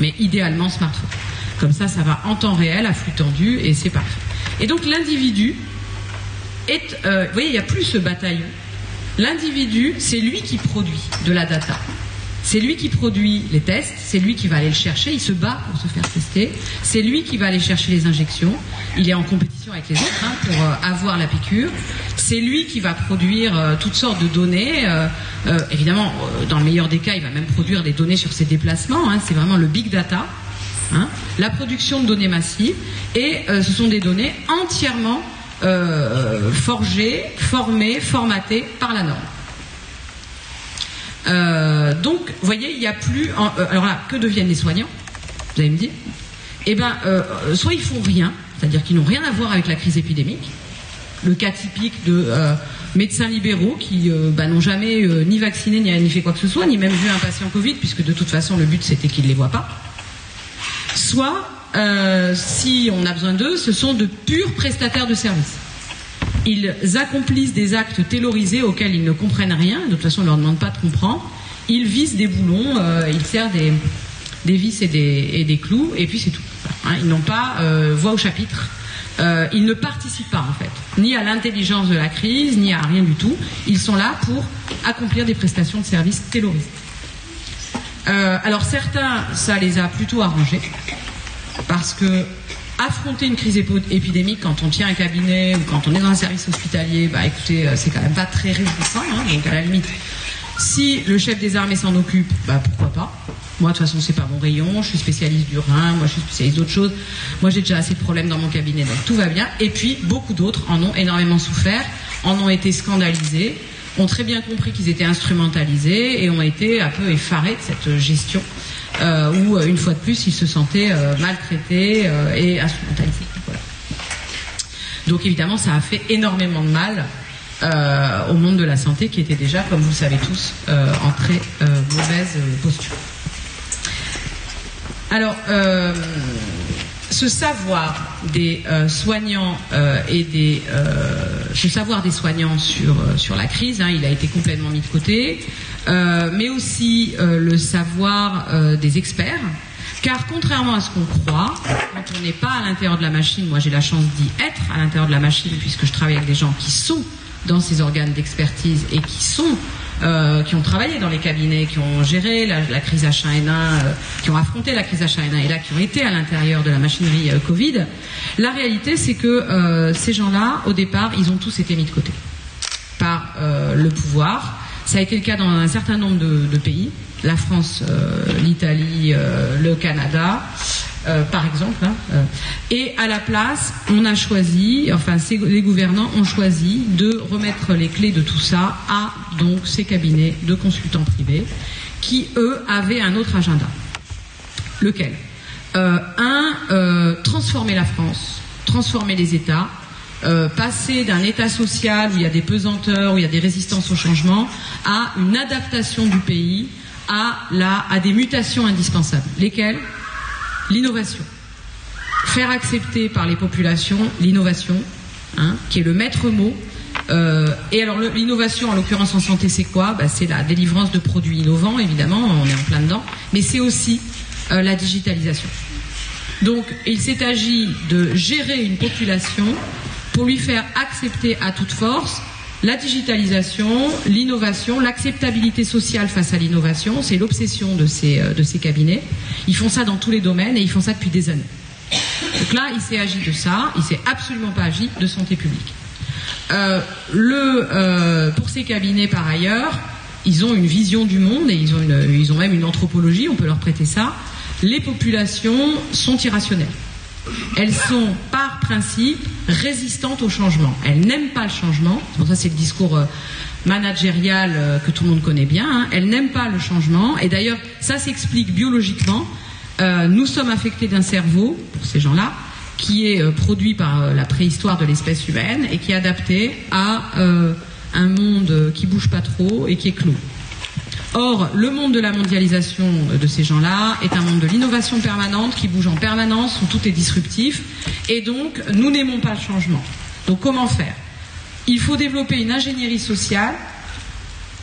Mais idéalement smartphone. Comme ça va en temps réel, à flux tendu, et c'est parfait. Et donc l'individu est... vous voyez, il n'y a plus ce bataillon. L'individu, c'est lui qui produit de la data. C'est lui qui produit les tests, c'est lui qui va aller le chercher, il se bat pour se faire tester, c'est lui qui va aller chercher les injections, il est en compétition avec les autres pour avoir la piqûre, c'est lui qui va produire toutes sortes de données, évidemment, dans le meilleur des cas, il va même produire des données sur ses déplacements, c'est vraiment le big data, la production de données massives, et ce sont des données entièrement forgées, formées, formatées par la norme. Donc, vous voyez, il n'y a plus... alors là, que deviennent les soignants? Vous allez me dire. Eh bien, soit ils font rien, c'est-à-dire qu'ils n'ont rien à voir avec la crise épidémique. Le cas typique de médecins libéraux qui n'ont jamais ni vacciné, ni fait quoi que ce soit, ni même vu un patient Covid, puisque de toute façon, le but, c'était qu'ils ne les voient pas. Soit, si on a besoin d'eux, ce sont de purs prestataires de services. Ils accomplissent des actes taylorisés auxquels ils ne comprennent rien. De toute façon, on ne leur demande pas de comprendre. Ils vissent des boulons, ils serrent des vis et des clous, et puis c'est tout. Ils n'ont pas voix au chapitre. Ils ne participent pas, en fait, ni à l'intelligence de la crise, ni à rien du tout. Ils sont là pour accomplir des prestations de services taylorisées. Alors certains, ça les a plutôt arrangés, parce que affronter une crise épidémique quand on tient un cabinet ou quand on est dans un service hospitalier, écoutez, c'est quand même pas très réjouissant, donc à la limite, si le chef des armées s'en occupe, pourquoi pas. Moi, de toute façon, c'est pas mon rayon, je suis spécialiste du rein, moi je suis spécialiste d'autres choses, moi j'ai déjà assez de problèmes dans mon cabinet, donc tout va bien. Et puis, beaucoup d'autres en ont énormément souffert, en ont été scandalisés, ont très bien compris qu'ils étaient instrumentalisés et ont été un peu effarés de cette gestion. Où, une fois de plus, ils se sentaient maltraités et instrumentalisés. Voilà. Donc, évidemment, ça a fait énormément de mal au monde de la santé qui était déjà, comme vous le savez tous, en très mauvaise posture. Alors, ce savoir des soignants ce savoir des soignants sur la crise, il a été complètement mis de côté, mais aussi le savoir des experts, car contrairement à ce qu'on croit, quand on n'est pas à l'intérieur de la machine, moi j'ai la chance d'y être à l'intérieur de la machine puisque je travaille avec des gens qui sont dans ces organes d'expertise et qui ont travaillé dans les cabinets, qui ont géré la crise H1N1, qui ont affronté la crise H1N1 et là qui ont été à l'intérieur de la machinerie Covid. La réalité, c'est que ces gens-là, au départ, ils ont tous été mis de côté par le pouvoir. Ça a été le cas dans un certain nombre de pays, la France, l'Italie, le Canada, par exemple. Et à la place, on a choisi, les gouvernants ont choisi de remettre les clés de tout ça à donc ces cabinets de consultants privés qui, eux, avaient un autre agenda. Lequel ? transformer la France, transformer les États, passer d'un État social où il y a des pesanteurs, où il y a des résistances au changement, à une adaptation du pays à des mutations indispensables. Lesquelles? L'innovation. Faire accepter par les populations l'innovation, qui est le maître mot. Et alors l'innovation, en l'occurrence en santé, c'est quoi? C'est la délivrance de produits innovants, évidemment, on est en plein dedans, mais c'est aussi la digitalisation. Donc il s'est agi de gérer une population pour lui faire accepter à toute force la digitalisation, l'innovation, l'acceptabilité sociale face à l'innovation. C'est l'obsession de ces cabinets. Ils font ça dans tous les domaines et ils font ça depuis des années. Donc là, il s'est agi de ça, il s'est absolument pas agi de santé publique. Pour ces cabinets, par ailleurs, ils ont une vision du monde et ils ont même une anthropologie, on peut leur prêter ça. Les populations sont irrationnelles. Elles sont, par principe, résistantes au changement. Elles n'aiment pas le changement. Bon, ça, c'est le discours managérial que tout le monde connaît bien. Elles n'aiment pas le changement. Et d'ailleurs, ça s'explique biologiquement. Nous sommes affectés d'un cerveau, pour ces gens-là, qui est produit par la préhistoire de l'espèce humaine et qui est adapté à un monde qui bouge pas trop et qui est clos. Or, le monde de la mondialisation de ces gens-là est un monde de l'innovation permanente qui bouge en permanence, où tout est disruptif, et donc nous n'aimons pas le changement. Donc comment faire? Il faut développer une ingénierie sociale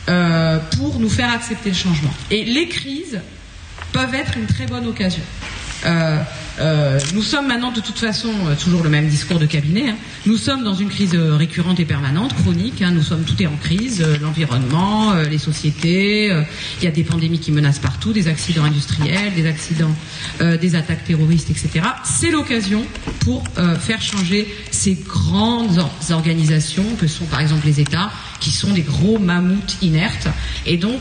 pour nous faire accepter le changement. Et les crises peuvent être une très bonne occasion. Nous sommes maintenant de toute façon, toujours le même discours de cabinet, nous sommes dans une crise récurrente et permanente, chronique, nous sommes, tout est en crise, l'environnement, les sociétés, il y a des pandémies qui menacent partout, des accidents industriels, des accidents, des attaques terroristes, etc. C'est l'occasion pour faire changer ces grandes organisations que sont par exemple les États, qui sont des gros mammouths inertes, et donc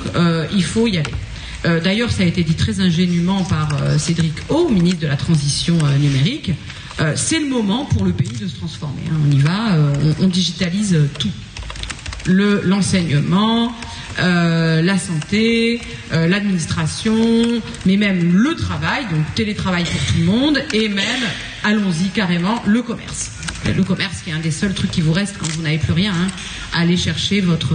il faut y aller. D'ailleurs, ça a été dit très ingénument par Cédric O, ministre de la Transition numérique. C'est le moment pour le pays de se transformer. On y va, on digitalise tout. L'enseignement, la santé, l'administration, mais même le travail, donc télétravail pour tout le monde, et même, allons-y carrément, le commerce. Le commerce qui est un des seuls trucs qui vous reste quand vous n'avez plus rien. Aller chercher votre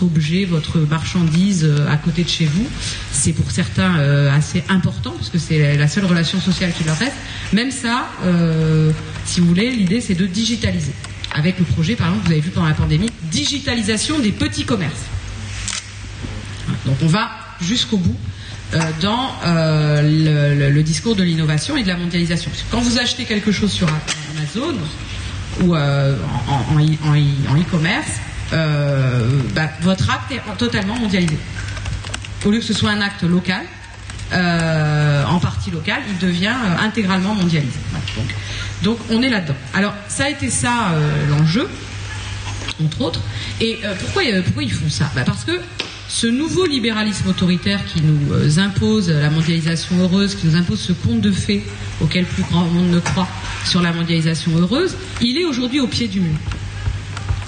objet, votre marchandise à côté de chez vous. C'est pour certains assez important, parce que c'est la seule relation sociale qui leur reste. Même ça, si vous voulez, l'idée c'est de digitaliser. Avec le projet, par exemple, vous avez vu pendant la pandémie, digitalisation des petits commerces. Donc on va jusqu'au bout dans le discours de l'innovation et de la mondialisation. Parce que quand vous achetez quelque chose sur Amazon ou en e-commerce, votre acte est totalement mondialisé. Au lieu que ce soit un acte local, en partie locale, il devient intégralement mondialisé. Donc on est là-dedans. Alors ça a été ça l'enjeu, entre autres. Et pourquoi ils font ça? Parce que ce nouveau libéralisme autoritaire qui nous impose la mondialisation heureuse, qui nous impose ce conte de fées auquel plus grand monde ne croit sur la mondialisation heureuse, il est aujourd'hui au pied du mur.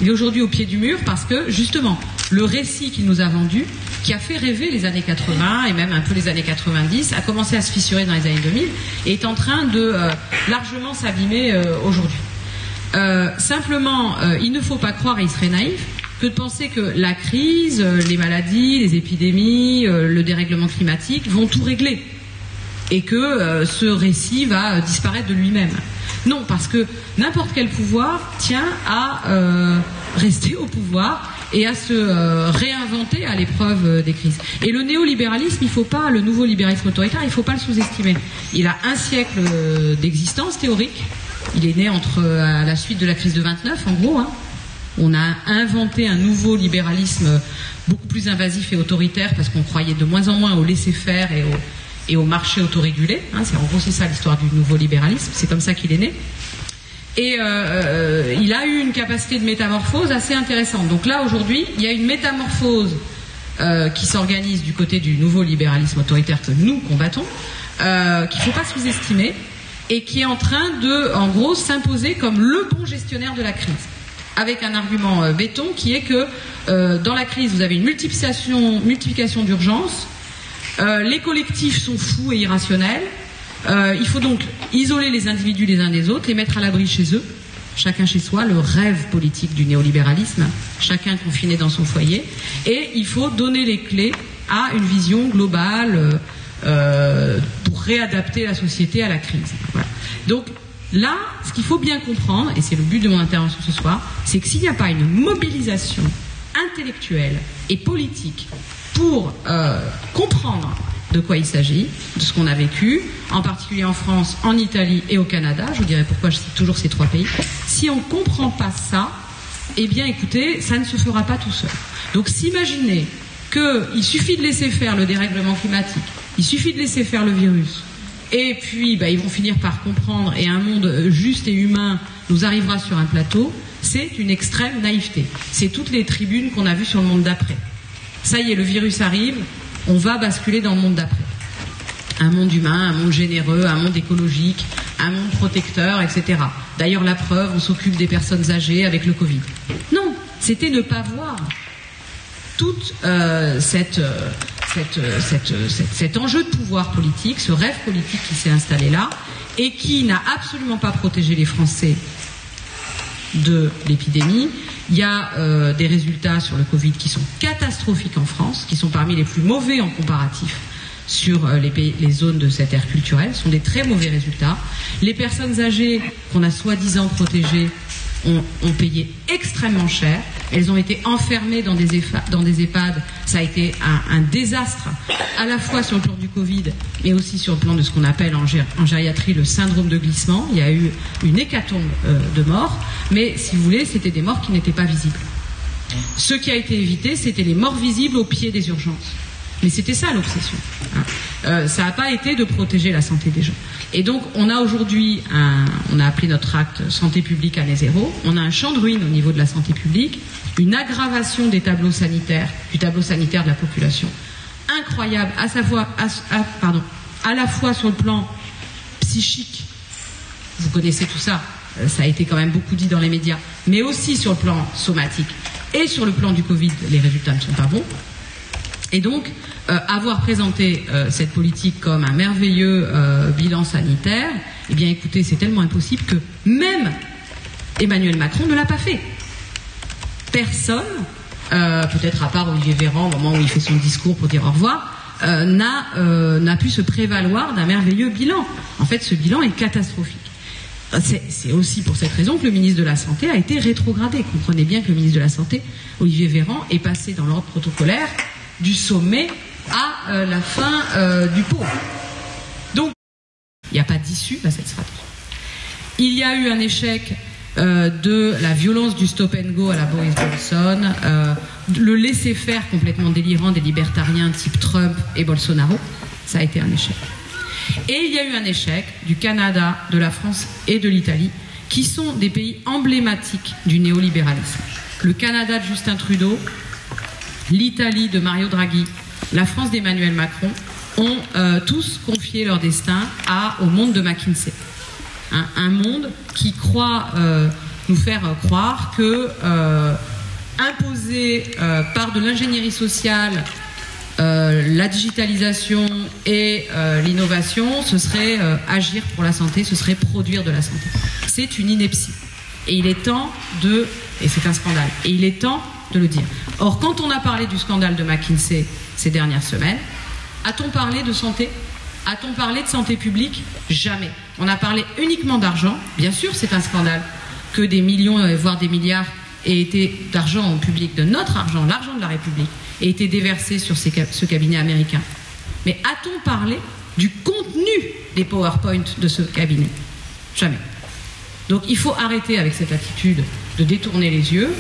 Il est aujourd'hui au pied du mur parce que, justement, le récit qu'il nous a vendu, qui a fait rêver les années 80 et même un peu les années 90, a commencé à se fissurer dans les années 2000 et est en train de largement s'abîmer aujourd'hui. Simplement, il ne faut pas croire, et il serait naïf, que de penser que la crise, les maladies, les épidémies, le dérèglement climatique vont tout régler et que ce récit va disparaître de lui-même. Non, parce que n'importe quel pouvoir tient à rester au pouvoir et à se réinventer à l'épreuve des crises. Et le néolibéralisme, le nouveau libéralisme autoritaire, il ne faut pas le sous-estimer. Il a un siècle d'existence théorique. Il est né à la suite de la crise de 29, en gros. On a inventé un nouveau libéralisme beaucoup plus invasif et autoritaire parce qu'on croyait de moins en moins au laisser-faire et au marché autorégulé. En gros, c'est ça l'histoire du nouveau libéralisme. C'est comme ça qu'il est né. Et il a eu une capacité de métamorphose assez intéressante. Donc là, aujourd'hui, il y a une métamorphose qui s'organise du côté du nouveau libéralisme autoritaire que nous combattons, qu'il ne faut pas sous-estimer, et qui est en train de, en gros, s'imposer comme le bon gestionnaire de la crise. Avec un argument béton qui est que dans la crise, vous avez une multiplication d'urgences, les collectifs sont fous et irrationnels, Il faut donc isoler les individus les uns des autres, les mettre à l'abri chez eux, chacun chez soi, le rêve politique du néolibéralisme, chacun confiné dans son foyer, et il faut donner les clés à une vision globale pour réadapter la société à la crise. Voilà. Donc là, ce qu'il faut bien comprendre, et c'est le but de mon intervention ce soir, c'est que s'il n'y a pas une mobilisation intellectuelle et politique pour comprendre de quoi il s'agit, de ce qu'on a vécu, en particulier en France, en Italie et au Canada, je vous dirai pourquoi je cite toujours ces 3 pays, si on ne comprend pas ça, eh bien écoutez, ça ne se fera pas tout seul. Donc s'imaginer qu'il suffit de laisser faire le dérèglement climatique, il suffit de laisser faire le virus, et puis ils vont finir par comprendre, et un monde juste et humain nous arrivera sur un plateau, c'est une extrême naïveté. C'est toutes les tribunes qu'on a vues sur le monde d'après. Ça y est, le virus arrive, on va basculer dans le monde d'après. Un monde humain, un monde généreux, un monde écologique, un monde protecteur, etc. D'ailleurs, la preuve, on s'occupe des personnes âgées avec le Covid. Non, c'était ne pas voir toute cet enjeu de pouvoir politique, ce rêve politique qui s'est installé là, et qui n'a absolument pas protégé les Français de l'épidémie. Il y a des résultats sur le Covid qui sont catastrophiques en France, qui sont parmi les plus mauvais en comparatif sur les zones de cette ère culturelle. Ce sont des très mauvais résultats. Les personnes âgées qu'on a soi-disant protégées ont payé extrêmement cher. Elles ont été enfermées dans des EHPAD. Ça a été un désastre, à la fois sur le plan du Covid, mais aussi sur le plan de ce qu'on appelle en gériatrie le syndrome de glissement. Il y a eu une hécatombe de morts, mais si vous voulez, c'était des morts qui n'étaient pas visibles. Ce qui a été évité, c'était les morts visibles au pied des urgences. Mais c'était ça l'obsession. Ça n'a pas été de protéger la santé des gens. Et donc, on a aujourd'hui, on a appelé notre acte santé publique année zéro, on a un champ de ruines au niveau de la santé publique, une aggravation des tableaux sanitaires, du tableau sanitaire de la population, incroyable, à la fois sur le plan psychique, vous connaissez tout ça, ça a été quand même beaucoup dit dans les médias, mais aussi sur le plan somatique et sur le plan du Covid, les résultats ne sont pas bons. Et donc, avoir présenté cette politique comme un merveilleux bilan sanitaire, eh bien écoutez, c'est tellement impossible que même Emmanuel Macron ne l'a pas fait. Personne, peut-être à part Olivier Véran, au moment où il fait son discours pour dire au revoir, n'a pu se prévaloir d'un merveilleux bilan. En fait, ce bilan est catastrophique. C'est aussi pour cette raison que le ministre de la Santé a été rétrogradé. Comprenez bien que le ministre de la Santé, Olivier Véran, est passé dans l'ordre protocolaire du sommet à la fin du pot. Donc, il n'y a pas d'issue à cette stratégie. Il y a eu un échec de la violence du stop and go à la Boris Johnson, le laisser-faire complètement délirant des libertariens type Trump et Bolsonaro, ça a été un échec. Et il y a eu un échec du Canada, de la France et de l'Italie, qui sont des pays emblématiques du néolibéralisme. Le Canada de Justin Trudeau, l'Italie de Mario Draghi, la France d'Emmanuel Macron ont tous confié leur destin au monde de McKinsey. Un monde qui croit nous faire croire que imposer par de l'ingénierie sociale la digitalisation et l'innovation, ce serait agir pour la santé, ce serait produire de la santé. C'est une ineptie. Et il est temps et c'est un scandale, et il est temps de le dire. Or, quand on a parlé du scandale de McKinsey ces dernières semaines, a-t-on parlé de santé? A-t-on parlé de santé publique? Jamais. On a parlé uniquement d'argent. Bien sûr, c'est un scandale que des millions, voire des milliards, aient été d'argent au public, de notre argent, l'argent de la République, ait été déversé sur ce cabinet américain. Mais a-t-on parlé du contenu des PowerPoint de ce cabinet? Jamais. Donc il faut arrêter avec cette attitude de détourner les yeux.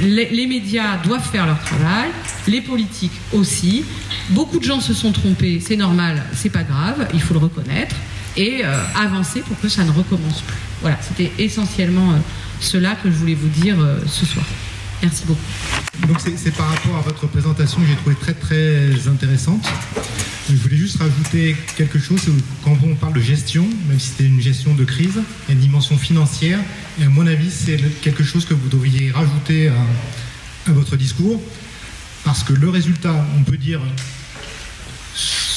Les médias doivent faire leur travail, les politiques aussi. Beaucoup de gens se sont trompés, c'est normal, c'est pas grave, il faut le reconnaître et avancer pour que ça ne recommence plus. Voilà, c'était essentiellement cela que je voulais vous dire ce soir. Merci beaucoup. Donc c'est par rapport à votre présentation que j'ai trouvé très très intéressante. Je voulais juste rajouter quelque chose. Quand on parle de gestion, même si c'était une gestion de crise, il y a une dimension financière. Et à mon avis, c'est quelque chose que vous devriez rajouter à votre discours. Parce que le résultat, on peut dire,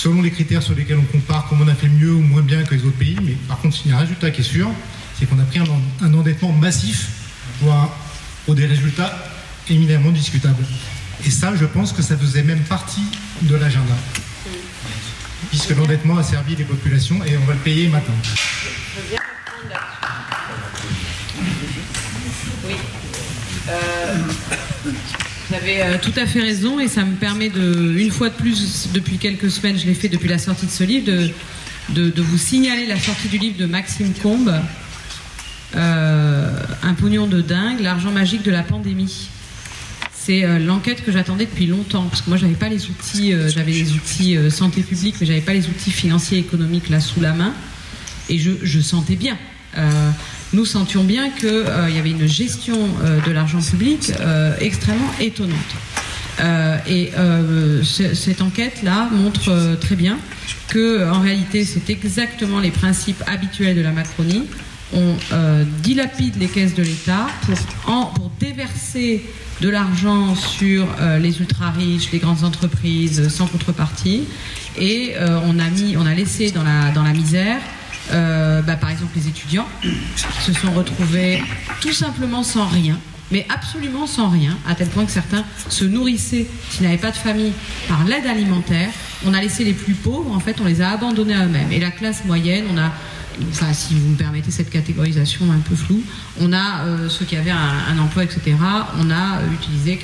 selon les critères sur lesquels on compare, comme on a fait mieux ou moins bien que les autres pays. Mais par contre, il y a un résultat qui est sûr, c'est qu'on a pris un endettement massif pour des résultats éminemment discutables. Et ça, je pense que ça faisait même partie de l'agenda. Puisque l'endettement a servi les populations et on va le payer maintenant. Je viens répondre là-dessus. Oui. Vous avez tout à fait raison et ça me permet une fois de plus, depuis quelques semaines, je l'ai fait depuis la sortie de ce livre, de vous signaler la sortie du livre de Maxime Combes, Un pognon de dingue, l'argent magique de la pandémie. C'est l'enquête que j'attendais depuis longtemps, parce que moi j'avais pas les outils, j'avais les outils santé publique, mais j'avais pas les outils financiers et économiques là sous la main, et je sentais bien. Nous sentions bien qu'il y avait une gestion de l'argent public extrêmement étonnante. Cette enquête-là montre très bien que, en réalité, c'est exactement les principes habituels de la Macronie. On dilapide les caisses de l'État pour déverser de l'argent sur les ultra-riches, les grandes entreprises, sans contrepartie. Et on a laissé dans la misère, par exemple, les étudiants qui se sont retrouvés tout simplement sans rien, mais absolument sans rien, à tel point que certains se nourrissaient, s'ils n'avaient pas de famille, par l'aide alimentaire. On a laissé les plus pauvres, en fait, on les a abandonnés à eux-mêmes. Et la classe moyenne, enfin, si vous me permettez cette catégorisation un peu floue, on a ceux qui avaient un emploi, etc. On a utilisé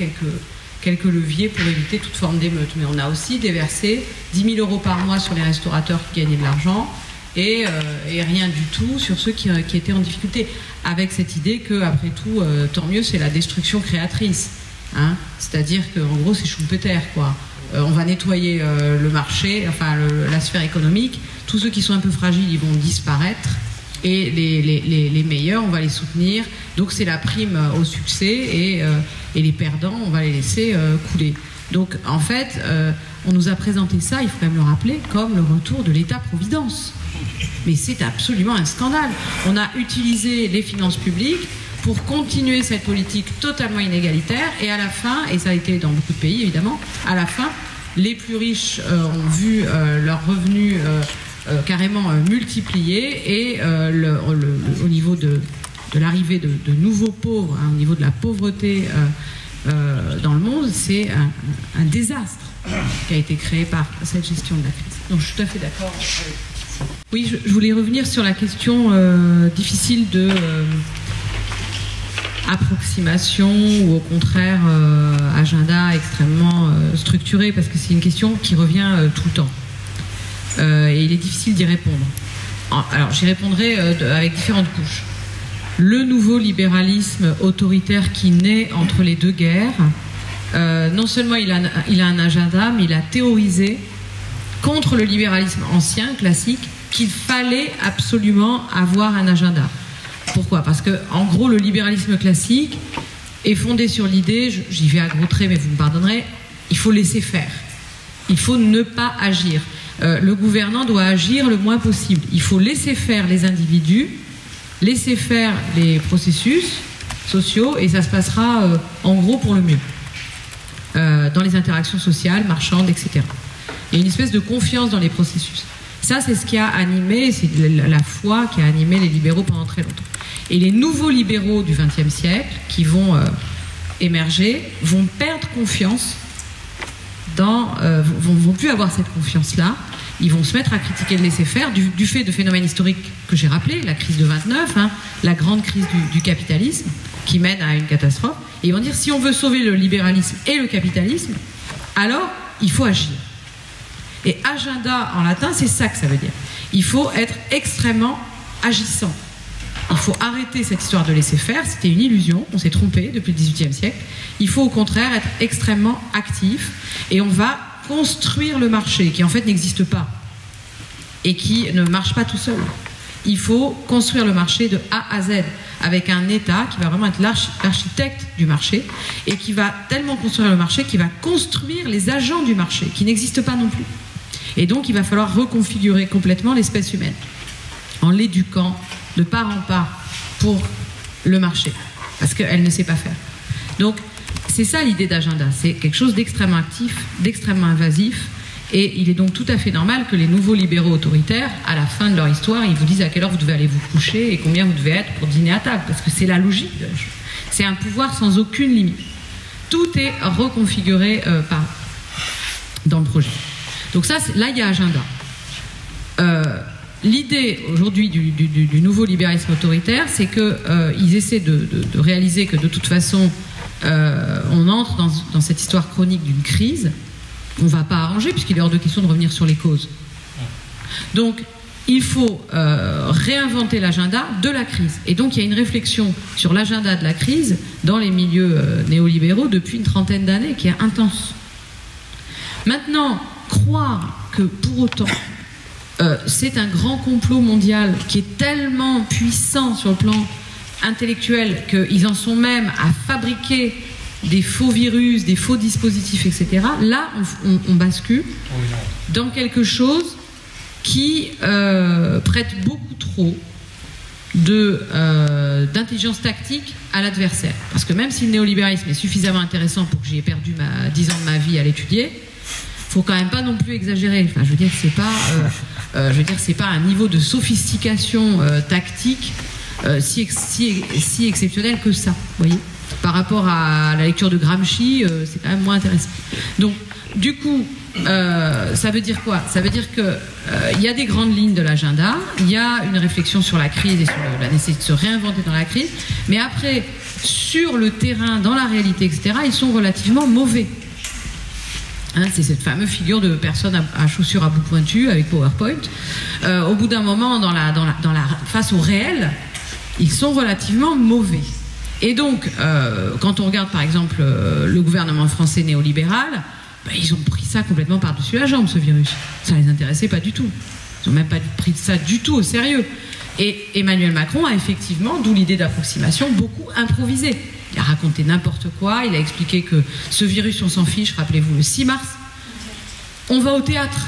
quelques leviers pour éviter toute forme d'émeute. Mais on a aussi déversé 10 000 € par mois sur les restaurateurs qui gagnaient de l'argent et rien du tout sur ceux qui étaient en difficulté. Avec cette idée que, après tout, tant mieux, c'est la destruction créatrice. Hein, c'est-à-dire qu'en gros, c'est Schumpeter, quoi. On va nettoyer le marché, enfin la sphère économique. Tous ceux qui sont un peu fragiles, ils vont disparaître. Et les meilleurs, on va les soutenir. Donc c'est la prime au succès et les perdants, on va les laisser couler. Donc en fait, on nous a présenté ça, il faut quand même le rappeler, comme le retour de l'État-providence. Mais c'est absolument un scandale. On a utilisé les finances publiques pour continuer cette politique totalement inégalitaire, et à la fin, et ça a été dans beaucoup de pays évidemment, à la fin, les plus riches ont vu leurs revenus carrément multipliés, et au niveau de l'arrivée de nouveaux pauvres, hein, au niveau de la pauvreté dans le monde, c'est un désastre qui a été créé par cette gestion de la crise. Donc je suis tout à fait d'accord avec ça. Oui, je voulais revenir sur la question difficile de approximation ou au contraire agenda extrêmement structuré, parce que c'est une question qui revient tout le temps et il est difficile d'y répondre. Alors j'y répondrai avec différentes couches. Le nouveau libéralisme autoritaire qui naît entre les deux guerres, non seulement il a un agenda, mais il a théorisé contre le libéralisme ancien, classique, qu'il fallait absolument avoir un agenda. Pourquoi? Parce que, en gros, le libéralisme classique est fondé sur l'idée, j'y vais à gros traits, mais vous me pardonnerez, il faut laisser faire. Il faut ne pas agir. Le gouvernant doit agir le moins possible. Il faut laisser faire les individus, laisser faire les processus sociaux, et ça se passera, en gros, pour le mieux. Dans les interactions sociales, marchandes, etc. Il y a une espèce de confiance dans les processus. Ça, c'est ce qui a animé, c'est la foi qui a animé les libéraux pendant très longtemps. Et les nouveaux libéraux du XXe siècle, qui vont émerger, vont perdre confiance vont plus avoir cette confiance-là. Ils vont se mettre à critiquer le laisser-faire du fait de phénomènes historiques que j'ai rappelés, la crise de 29, hein, la grande crise du capitalisme qui mène à une catastrophe. Et ils vont dire, si on veut sauver le libéralisme et le capitalisme, alors il faut agir. Et agenda en latin, c'est ça que ça veut dire. Il faut être extrêmement agissant. Il faut arrêter cette histoire de laisser faire, c'était une illusion, on s'est trompé depuis le XVIIIe siècle. Il faut au contraire être extrêmement actif, et on va construire le marché, qui en fait n'existe pas, et qui ne marche pas tout seul. Il faut construire le marché de A à Z, avec un État qui va vraiment être l'architecte du marché, et qui va tellement construire le marché qu'il va construire les agents du marché, qui n'existent pas non plus. Et donc il va falloir reconfigurer complètement l'espèce humaine, en l'éduquant de part en part pour le marché, parce qu'elle ne sait pas faire. Donc c'est ça l'idée d'agenda, c'est quelque chose d'extrêmement actif, d'extrêmement invasif, Et il est donc tout à fait normal que les nouveaux libéraux autoritaires, à la fin de leur histoire, ils vous disent à quelle heure vous devez aller vous coucher et combien vous devez être pour dîner à table, parce que c'est la logique de la chose. C'est un pouvoir sans aucune limite. Tout est reconfiguré dans le projet. Donc ça, là, il y a agenda. L'idée aujourd'hui du nouveau libéralisme autoritaire, c'est qu'ils essaient de réaliser que de toute façon, on entre dans cette histoire chronique d'une crise qu'on ne va pas arranger, puisqu'il est hors de question de revenir sur les causes. Donc, il faut réinventer l'agenda de la crise. Et donc, il y a une réflexion sur l'agenda de la crise dans les milieux néolibéraux depuis une trentaine d'années qui est intense. Maintenant, croire que pour autant, c'est un grand complot mondial qui est tellement puissant sur le plan intellectuel qu'ils en sont même à fabriquer des faux virus, des faux dispositifs, etc. Là, on bascule dans quelque chose qui prête beaucoup trop d'intelligence tactique à l'adversaire. Parce que même si le néolibéralisme est suffisamment intéressant pour que j'y ai perdu 10 ans de ma vie à l'étudier, faut quand même pas non plus exagérer. Enfin, je veux dire que c'est pas un niveau de sophistication tactique si exceptionnel que ça, vous voyez. Par rapport à la lecture de Gramsci, c'est quand même moins intéressant. Donc, du coup, ça veut dire quoi? Ça veut dire qu'il y a des grandes lignes de l'agenda, il y a une réflexion sur la crise et sur la nécessité de se réinventer dans la crise, mais après, sur le terrain, dans la réalité, etc., ils sont relativement mauvais. Hein, c'est cette fameuse figure de personne à chaussures à bout pointu avec PowerPoint. Au bout d'un moment, face au réel, ils sont relativement mauvais. Et donc, quand on regarde par exemple le gouvernement français néolibéral, ils ont pris ça complètement par-dessus la jambe, ce virus. Ça ne les intéressait pas du tout. Ils n'ont même pas pris ça du tout au sérieux. Et Emmanuel Macron a effectivement, d'où l'idée d'approximation, beaucoup improvisé. Il a raconté n'importe quoi, il a expliqué que ce virus, on s'en fiche, rappelez-vous, le 6 mars, on va au théâtre,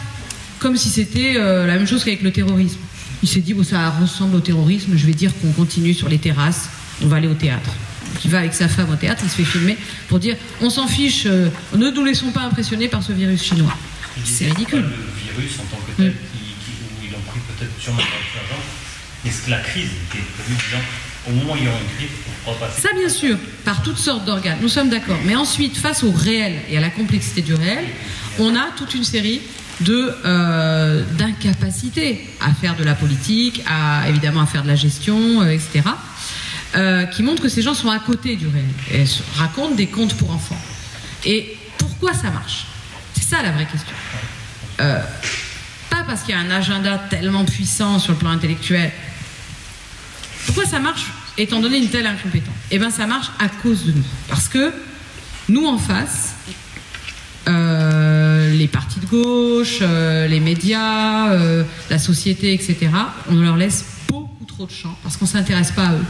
comme si c'était la même chose qu'avec le terrorisme. Il s'est dit, bon, ça ressemble au terrorisme, je vais dire qu'on continue sur les terrasses, on va aller au théâtre. Donc, il va avec sa femme au théâtre, il se fait filmer pour dire, on s'en fiche, ne nous laissons pas impressionner par ce virus chinois. C'est ridicule. Le virus en tant que tel, où ils l'ont pris peut-être sûrement dans l'argent, mais c'est la crise qui est prévue, disant, au moment où il y aura une crise, on ne pourra pas... Ça, bien sûr, par toutes sortes d'organes, nous sommes d'accord. Mais ensuite, face au réel et à la complexité du réel, on a toute une série d'incapacités à faire de la politique, évidemment à faire de la gestion, etc., qui montrent que ces gens sont à côté du réel et racontent des contes pour enfants. Et pourquoi ça marche? C'est ça la vraie question. Pas parce qu'il y a un agenda tellement puissant sur le plan intellectuel. Pourquoi ça marche étant donné une telle incompétence? Eh bien, ça marche à cause de nous. Parce que nous, en face, les partis de gauche, les médias, la société, etc., on leur laisse beaucoup trop de champ parce qu'on ne s'intéresse pas à eux.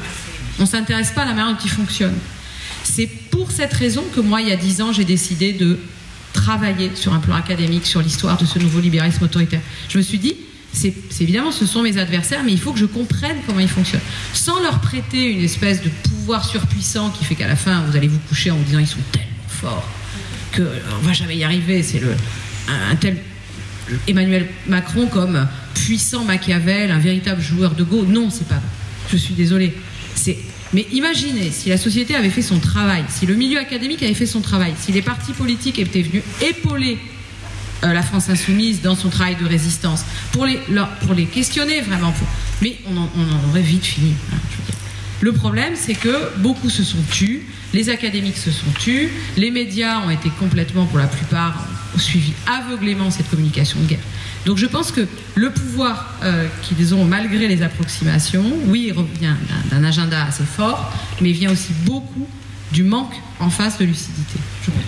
On ne s'intéresse pas à la manière dont ils fonctionnent. C'est pour cette raison que moi, il y a 10 ans, j'ai décidé de travailler sur un plan académique sur l'histoire de ce nouveau libéralisme autoritaire. Je me suis dit, c'est évidemment, ce sont mes adversaires, mais il faut que je comprenne comment ils fonctionnent. Sans leur prêter une espèce de pouvoir surpuissant qui fait qu'à la fin, vous allez vous coucher en vous disant ils sont tellement forts qu'on ne va jamais y arriver. C'est un tel Emmanuel Macron comme puissant Machiavel, un véritable joueur de Go. Non, c'est pas vrai. Je suis désolée. Mais imaginez si la société avait fait son travail, si le milieu académique avait fait son travail, si les partis politiques étaient venus épauler la France insoumise dans son travail de résistance, pour les questionner vraiment. Mais on en aurait vite fini. Hein, je veux dire. Le problème, c'est que beaucoup se sont tus, les académiques se sont tus, les médias ont été complètement, pour la plupart, suivi aveuglément cette communication de guerre. Donc je pense que le pouvoir qu'ils ont, malgré les approximations, oui, il revient d'un agenda assez fort, mais il vient aussi beaucoup du manque en face de lucidité, je pense.